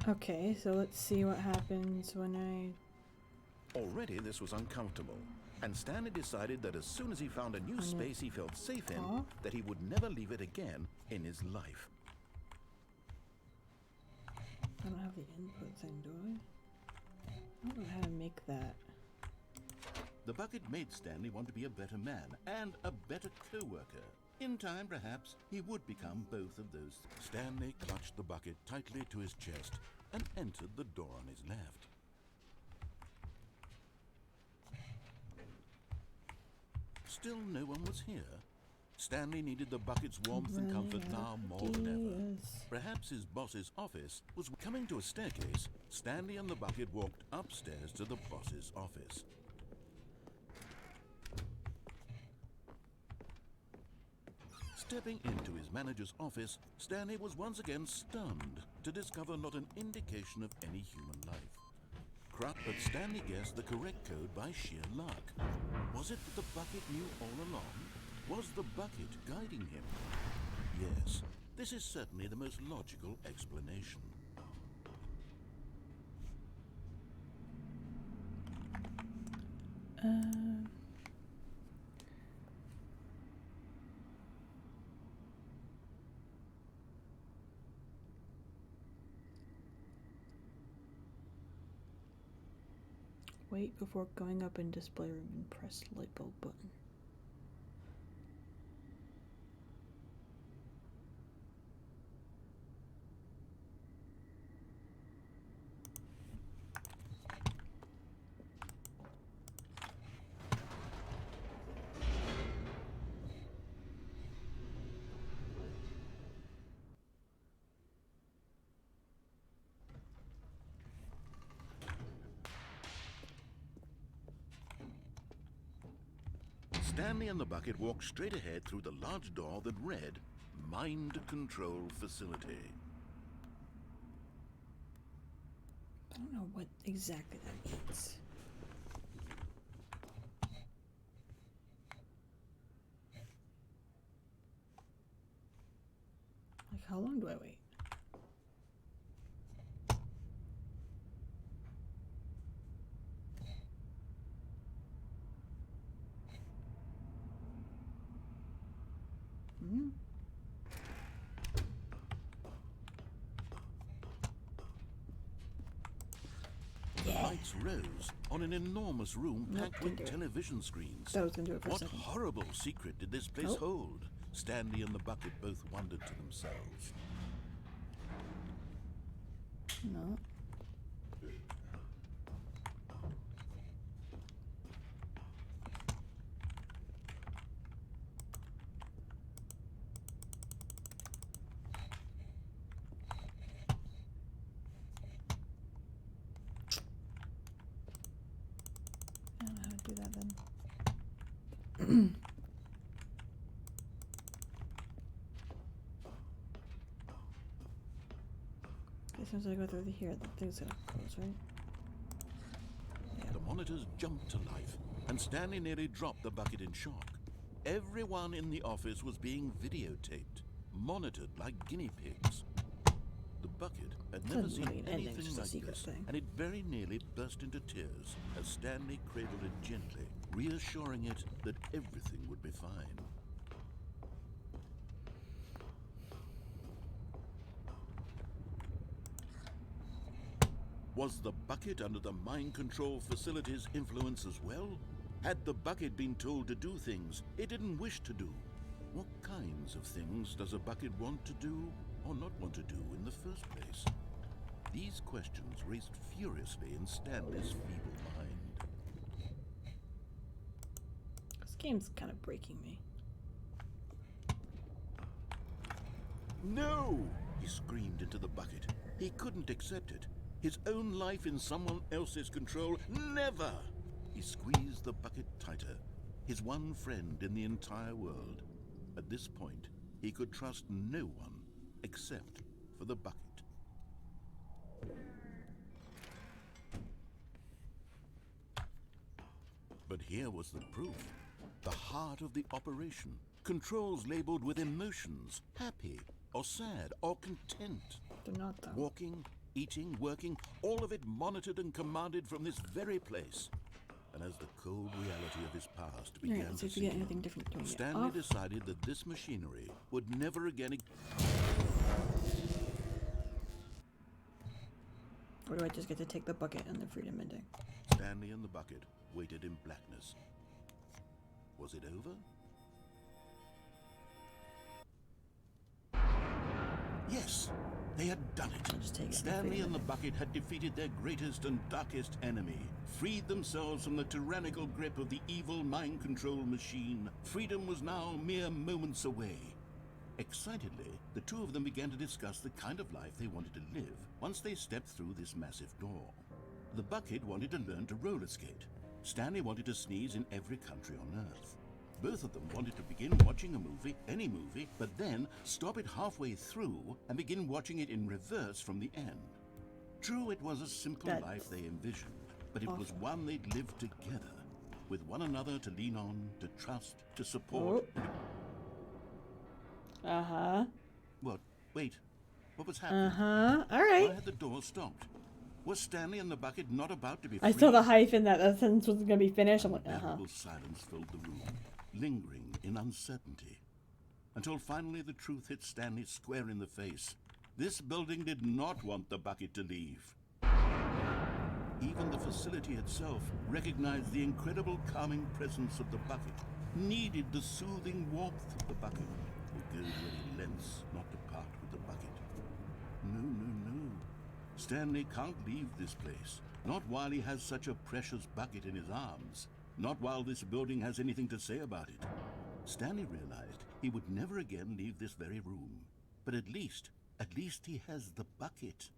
Okay, so let's see what happens when I... Already this was uncomfortable, and Stanley decided that as soon as he found a new space he felt safe in, that he would never leave it again in his life. I don't have the input thing, do I? I don't know how to make that. The bucket made Stanley want to be a better man and a better co-worker. In time, perhaps, he would become both of those. Stanley clutched the bucket tightly to his chest and entered the door on his left. Still no one was here. Stanley needed the bucket's warmth and comfort now more than ever. Perhaps his boss's office was coming to a staircase. Stanley and the bucket walked upstairs to the boss's office. Stepping into his manager's office, Stanley was once again stunned to discover not an indication of any human life. But Stanley guessed the correct code by sheer luck. Was it that the bucket knew all along? Was the bucket guiding him? Yes, this is certainly the most logical explanation. Wait before going up in display room and press light bulb button. Stanley and the bucket walked straight ahead through the large door that read, Mind Control Facility. I don't know what exactly that means. Like, how long do I wait? Hmm. lights rose on an enormous room Nope, packed with didn't do it. television screens. Thought I was gonna do it for a What second. horrible secret did this place Nope. hold? Stanley and the bucket both wondered to themselves. No. I don't know how to do that then. As soon as I go through here, the thing's gonna close, right? The monitors jumped to life, and Stanley nearly dropped the bucket in shock. Everyone in the office was being videotaped, monitored like guinea pigs. The bucket had never Doesn't seen really an ending, anything just a like secret this, thing. and it very nearly burst into tears as Stanley cradled it gently, reassuring it that everything would be fine. Was the bucket under the mind control facility's influence as well? Had the bucket been told to do things it didn't wish to do? What kinds of things does a bucket want to do or not want to do in the first place? These questions raced furiously in Stanley's feeble mind. This game's kind of breaking me. No! He screamed into the bucket. He couldn't accept it. His own life in someone else's control, never! He squeezed the bucket tighter, his one friend in the entire world. At this point, he could trust no one except for the bucket. But here was the proof. The heart of the operation. Controls labeled with emotions, happy or sad or content. They're not, though. Walking, eating, working, all of it monitored and commanded from this very place. And as the cold reality of his past began Alright, let's see to if we get sink anything in, different doing it. Stanley Off. decided that this machinery would never again... Or do I just get to take the bucket and the freedom ending? Stanley and the bucket waited in blackness. Was it over? Yes, they had done it. I'll just take it. Stanley and the bucket had defeated their greatest and darkest enemy, freed themselves from the tyrannical grip of the evil mind control machine. Freedom was now mere moments away. Excitedly, the two of them began to discuss the kind of life they wanted to live once they stepped through this massive door. The bucket wanted to learn to roller skate. Stanley wanted to sneeze in every country on Earth. Both of them wanted to begin watching a movie, any movie, but then stop it halfway through and begin watching it in reverse from the end. True, it was a simple That's life they envisioned, but it was awful. one they'd lived together, with one another to lean on, to trust, to support. Oh. Uh-huh. What? Wait. What was happening? Uh-huh. Why Alright. had the door stopped? Was Stanley and the bucket not about to be I free? saw the hyphen that the sentence was gonna be finished. I'm like, uh-huh. Terrible silence filled the room, lingering in uncertainty. Until finally the truth hit Stanley square in the face. This building did not want the bucket to leave. Even the facility itself recognized the incredible calming presence of the bucket, needed the soothing warmth of the bucket, would go to any lengths not to part with the bucket. No, no, no. Stanley can't leave this place, not while he has such a precious bucket in his arms, not while this building has anything to say about it. Stanley realized he would never again leave this very room. But at least he has the bucket.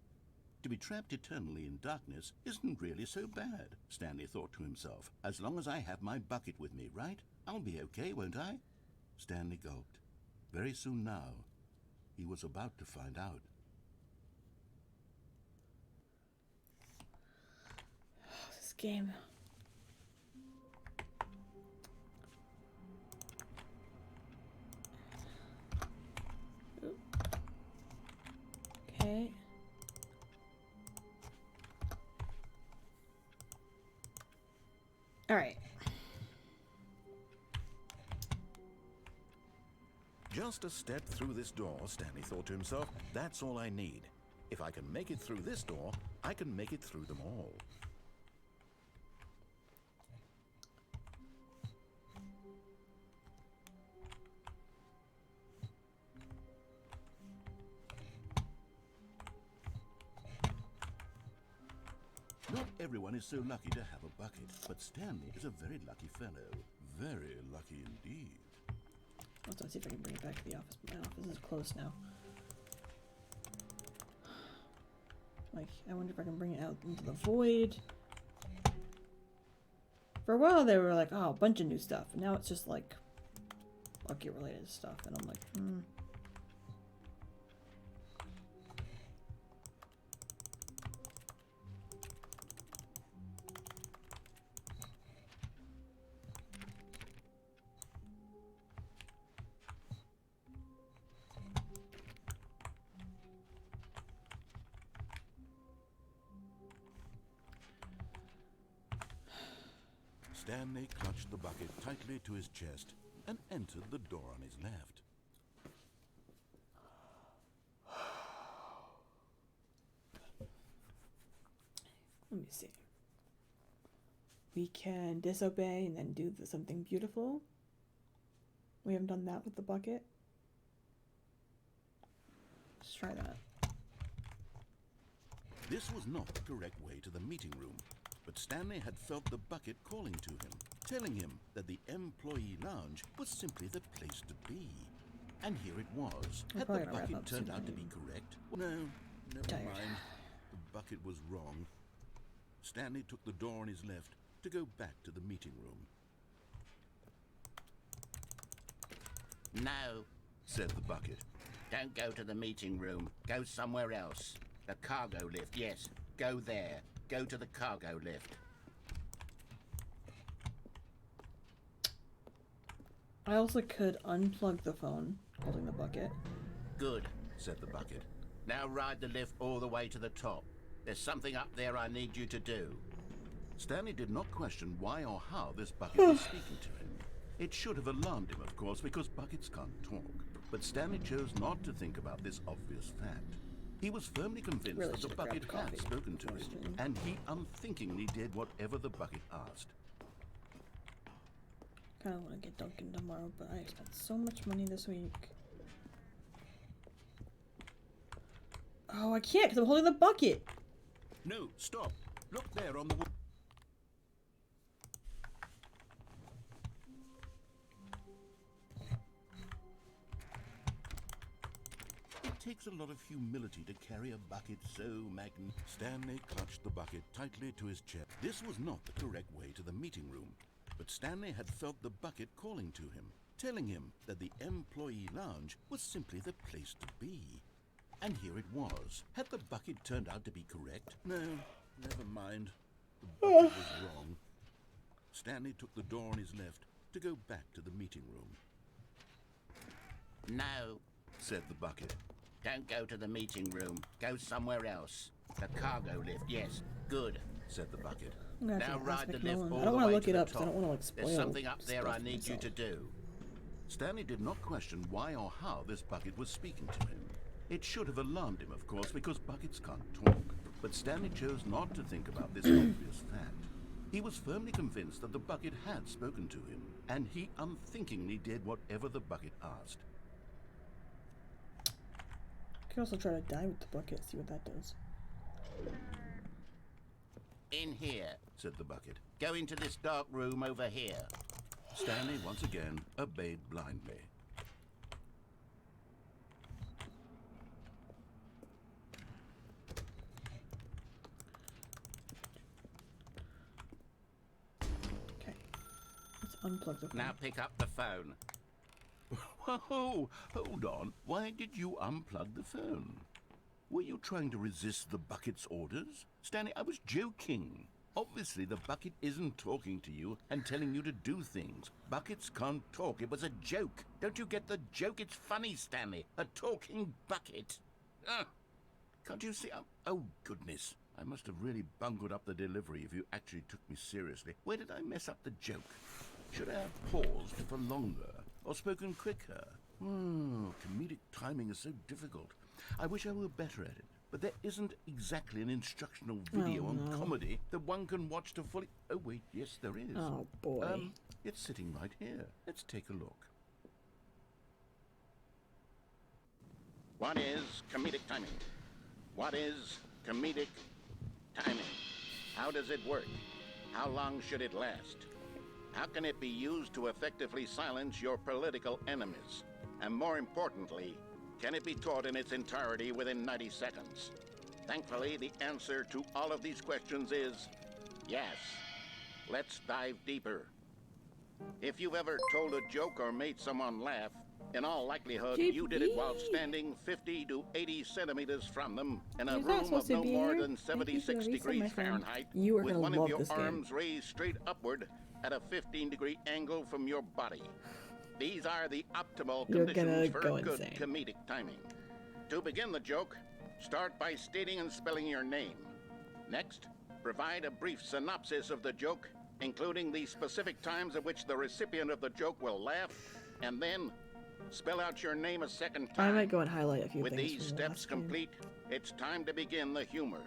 To be trapped eternally in darkness isn't really so bad, Stanley thought to himself. As long as I have my bucket with me, right? I'll be okay, won't I? Stanley gulped. Very soon now, he was about to find out. This game. Okay. All right. Just a step through this door, Stanley thought to himself. That's all I need. If I can make it through this door, I can make it through them all. everyone is so lucky to have a bucket, but Stanley is a very lucky fellow. Very lucky indeed. Let's see if I can bring it back to the office. My office is closed now. Like, I wonder if I can bring it out into the void. For a while they were like, oh, a bunch of new stuff. And now it's just like bucket related stuff. And I'm like, Stanley clutched the bucket tightly to his chest and entered the door on his left. Let me see. We can disobey and then do something beautiful. We haven't done that with the bucket. Let's try that. This was not the correct way to the meeting room, but Stanley had felt the bucket calling to him, telling him that the employee lounge was simply the place to be. And here it was. Had the bucket turned out to be correct? No, never mind. The bucket was wrong. Stanley took the door on his left to go back to the meeting room. No, said the bucket. don't go to the meeting room. Go somewhere else. The cargo lift, yes. Go there. Go to the cargo lift. I also could unplug the phone holding the bucket. Good, said the bucket. now ride the lift all the way to the top. There's something up there I need you to do. Stanley did not question why or how this bucket was speaking to him. It should have alarmed him, of course, because buckets can't talk. But Stanley chose not to think about this obvious fact. He was firmly convinced that the bucket had spoken to him, and he unthinkingly did whatever the bucket asked. Kind of want to get Dunkin' tomorrow, but I spent so much money this week. Oh, I can't because I'm holding the bucket. No, stop. Look there on the wall. It takes a lot of humility to carry a bucket so magnificent. Stanley clutched the bucket tightly to his chest. This was not the correct way to the meeting room, but Stanley had felt the bucket calling to him, telling him that the employee lounge was simply the place to be. And here it was. Had the bucket turned out to be correct? No, never mind. The bucket was wrong. Stanley took the door on his left to go back to the meeting room. No, said the bucket. don't go to the meeting room. Go somewhere else. The cargo lift, yes. Good, said the bucket. now ride the lift all I don't the want to way look to it the up because I top. don't want to like spoil. There's something up there I stuff need you myself. to do. Stanley did not question why or how this bucket was speaking to him. It should have alarmed him, of course, because buckets can't talk. But Stanley chose not to think about this obvious fact. He was firmly convinced that the bucket had spoken to him, and he unthinkingly did whatever the bucket asked. I can also try to die with the bucket, see what that does. In here. Said the bucket. Go into this dark room over here. Stanley once again obeyed blindly. Okay. Let's unplug the phone. Now pick up the phone. Whoa, hold on. Why did you unplug the phone? Were you trying to resist the bucket's orders? Stanley, I was joking. Obviously, the bucket isn't talking to you and telling you to do things. Buckets can't talk. It was a joke. Don't you get the joke? It's funny, Stanley. A talking bucket. Can't you see? Oh, goodness. I must have really bungled up the delivery if you actually took me seriously. Where did I mess up the joke? Should I have paused for longer or spoken quicker? Comedic timing is so difficult. I wish I were better at it. But there isn't exactly an instructional video on comedy that one can watch to fully... Oh, wait, yes, there is. Oh, boy. It's sitting right here. Let's take a look. What is comedic timing? What is comedic timing? How does it work? How long should it last? How can it be used to effectively silence your political enemies? And more importantly, can it be taught in its entirety within 90 seconds? Thankfully, the answer to all of these questions is yes. Let's dive deeper. If you've ever told a joke or made someone laugh, in all likelihood, you did it while standing 50 to 80 centimeters from them in a He's not room of supposed to no be more here. than Thank you for 76 the reset, my degrees friend. Fahrenheit, You are with gonna one of love your this game. arms raised straight upward at a 15-degree angle from your body. These are the optimal You're gonna conditions for go good insane. comedic timing. To begin the joke, start by stating and spelling your name. Next, provide a brief synopsis of the joke, including the specific times at which the recipient of the joke will laugh, and then spell out your name a second time. I might go and highlight a few With things these from the steps last game. complete, it's time to begin the humor.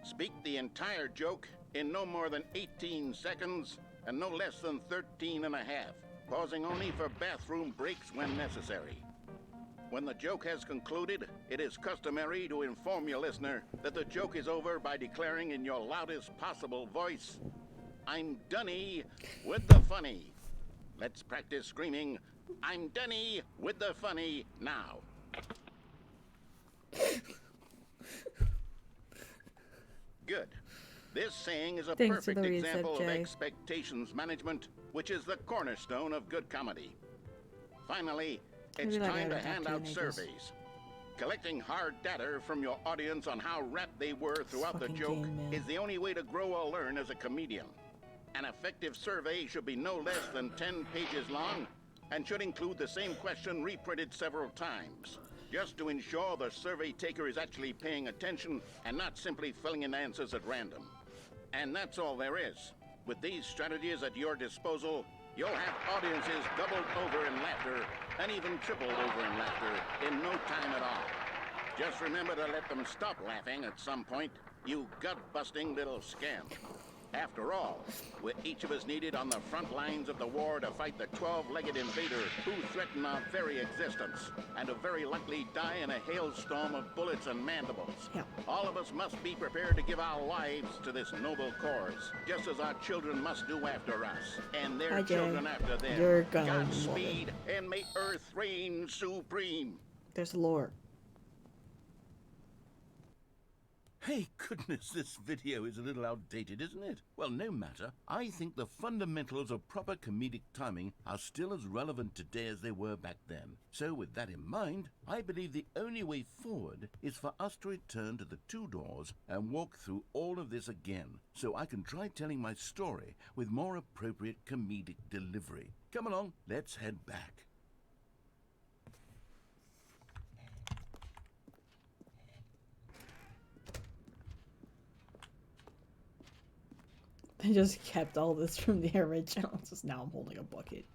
Speak the entire joke in no more than 18 seconds and no less than 13 and a half, pausing only for bathroom breaks when necessary. When the joke has concluded, it is customary to inform your listener that the joke is over by declaring in your loudest possible voice, "I'm Dunny with the funny." Let's practice screaming, "I'm Dunny with the funny" now. Good. This saying is a Thanks for perfect the reset, example of Jay. expectations management, which is the cornerstone of good comedy. Finally, it's Maybe like time I to haven't hand talked out to you in ages. surveys. Collecting hard data from your audience on how rapt they were throughout the Fucking joke game, man. is the only way to grow or learn as a comedian. An effective survey should be no less than 10 pages long and should include the same question reprinted several times, just to ensure the survey taker is actually paying attention and not simply filling in answers at random. And that's all there is. With these strategies at your disposal, you'll have audiences doubled over in laughter and even tripled over in laughter in no time at all. Just remember to let them stop laughing at some point, you gut-busting little scamp. After all, we're each of us needed on the front lines of the war to fight the 12-legged invader who threaten our very existence and to very likely die in a hailstorm of bullets and mandibles. Yeah. All of us must be prepared to give our lives to this noble cause, just as our children must do after us, and their Hi, Jay. children after them. You're gonna love it. Godspeed, and may Earth reign supreme. There's lore. Hey, goodness, this video is a little outdated, isn't it? Well, no matter. I think the fundamentals of proper comedic timing are still as relevant today as they were back then. So with that in mind, I believe the only way forward is for us to return to the two doors and walk through all of this again, so I can try telling my story with more appropriate comedic delivery. Come along, let's head back. They just kept all this from the original. Just now I'm holding a bucket.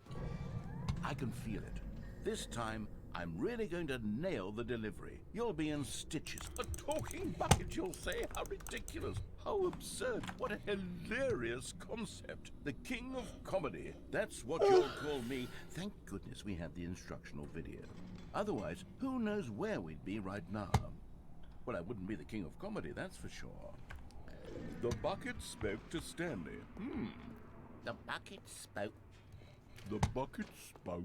I can feel it. This time, I'm really going to nail the delivery. You'll be in stitches. A talking bucket, you'll say? How ridiculous. How absurd. What a hilarious concept. The king of comedy. That's what you'll call me. Thank goodness we have the instructional video. Otherwise, who knows where we'd be right now. Well, I wouldn't be the king of comedy, that's for sure. The bucket spoke to Stanley. The bucket spoke. The bucket spoke.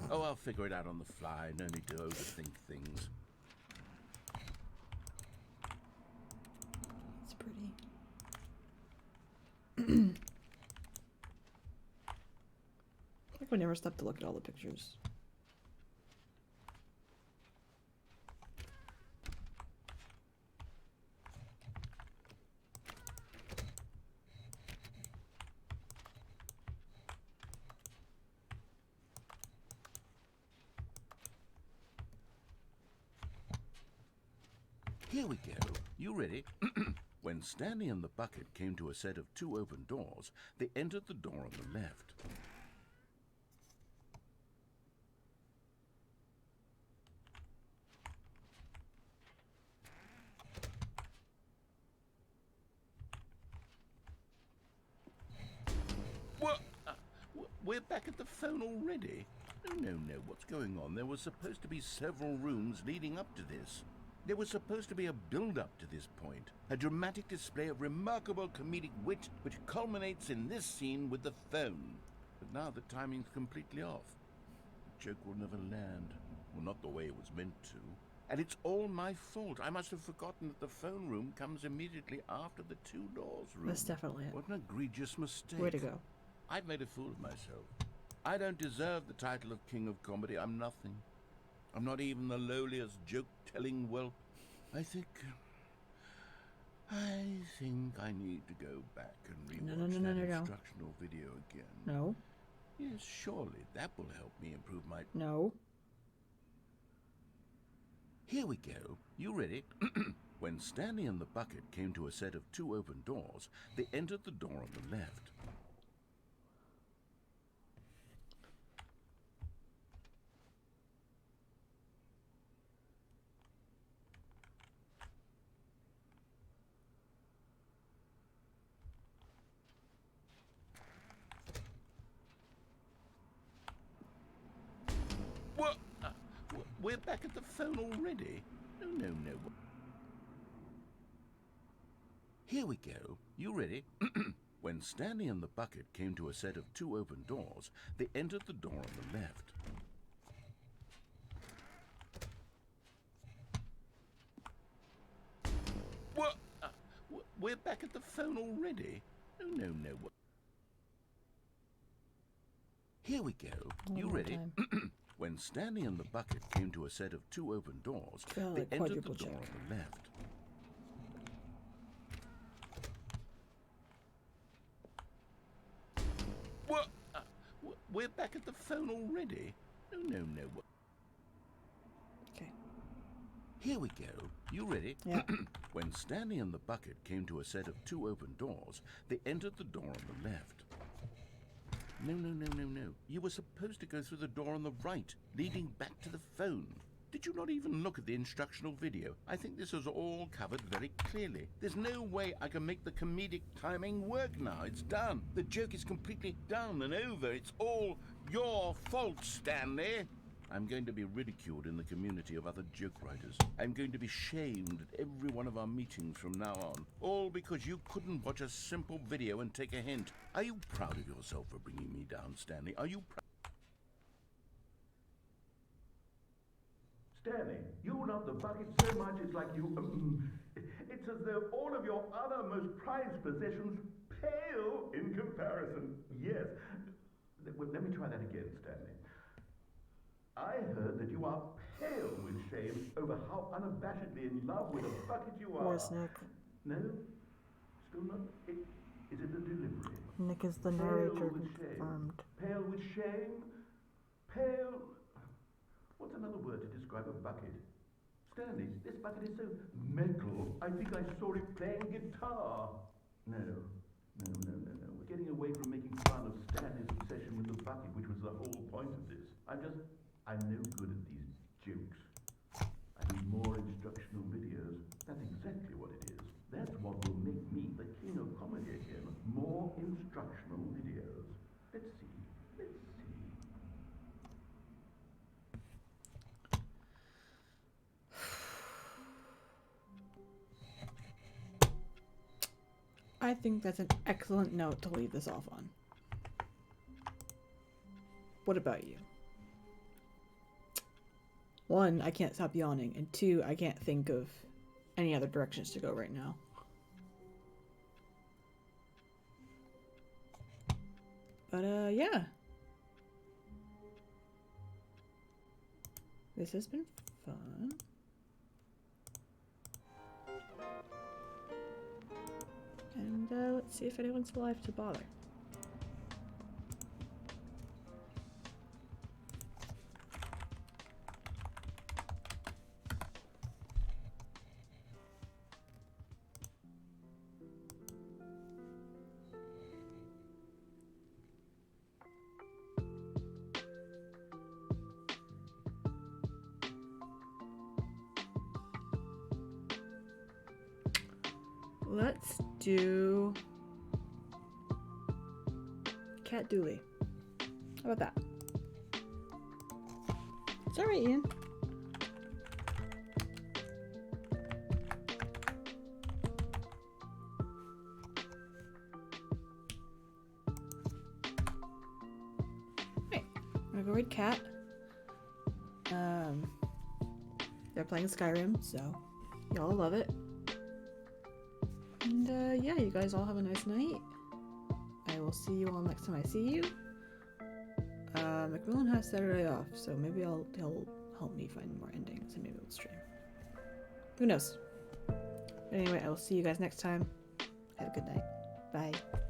Oh, I'll figure it out on the fly. No need to overthink things. It's pretty. I think we never stopped to look at all the pictures. Here we go. You ready? When Stanley and the bucket came to a set of two open doors, they entered the door on the left. What? We're back at the phone already? No, what's going on? There was supposed to be several rooms leading up to this. There was supposed to be a build-up to this point, a dramatic display of remarkable comedic wit which culminates in this scene with the phone. But now the timing's completely off. The joke will never land. Well, not the way it was meant to. And it's all my fault. I must have forgotten that the phone room comes immediately after the two doors room. That's definitely it. What an egregious mistake. Way to go. I've made a fool of myself. I don't deserve the title of King of Comedy. I'm nothing. I'm not even the lowliest joke-telling whelp. I think I need to go back and rewatch that instructional video again. No. Yes, surely that will help me improve my... No. Here we go. You ready? When Stanley and the bucket came to a set of two open doors, they entered the door on the left. What? We're back at the phone already? No. Here we go. You ready? When Stanley and the bucket came to a set of two open doors, they entered the door on the left. What? We're back at the phone already? No. Here we go. You ready? When Stanley and the bucket came to a set of two open doors, they entered the door on the left. What? We're back at the phone already? No. Okay. Here we go. You ready? Yeah. When Stanley and the bucket came to a set of two open doors, they entered the door on the left. No. You were supposed to go through the door on the right, leading back to the phone. Did you not even look at the instructional video? I think this is all covered very clearly. There's no way I can make the comedic timing work now. It's done. The joke is completely done and over. It's all your fault, Stanley. I'm going to be ridiculed in the community of other joke writers. I'm going to be shamed at every one of our meetings from now on. All because you couldn't watch a simple video and take a hint. Are you proud of yourself for bringing me down, Stanley? Are you proud? Stanley, you love the bucket so much it's like you... it's as though all of your other most prized possessions pale in comparison. Yes. Well, let me try that again, Stanley. I heard that you are pale with shame over how unabashedly in love with a bucket you are. Where's Nick? No? Still not? Is it the delivery? Nick is the narrator confirmed. Pale with shame? Pale... What's another word to describe a bucket? Stanley, this bucket is so metal. I think I saw it playing guitar. No. We're getting away from making fun of Stanley's obsession with the bucket, which was the whole point of this. I'm no good at these jokes. I need more instructional videos. That's exactly what it is. That's what will make me the king of comedy again. More instructional videos. Let's see. I think that's an excellent note to leave this off on. What about you? 1, I can't stop yawning, and 2, I can't think of any other directions to go right now. But, yeah. This has been fun. And, let's see if anyone's alive to bother. Let's do Cat Dooley. How about that? It's alright, Ian. gonna go raid Cat. They're playing Skyrim, so y'all love it. And yeah, you guys all have a nice night. I will see you all next time I see you. Macmillan has Saturday off, so maybe he'll help me find more endings and maybe we'll stream. Who knows? But anyway, I will see you guys next time. Have a good night. Bye.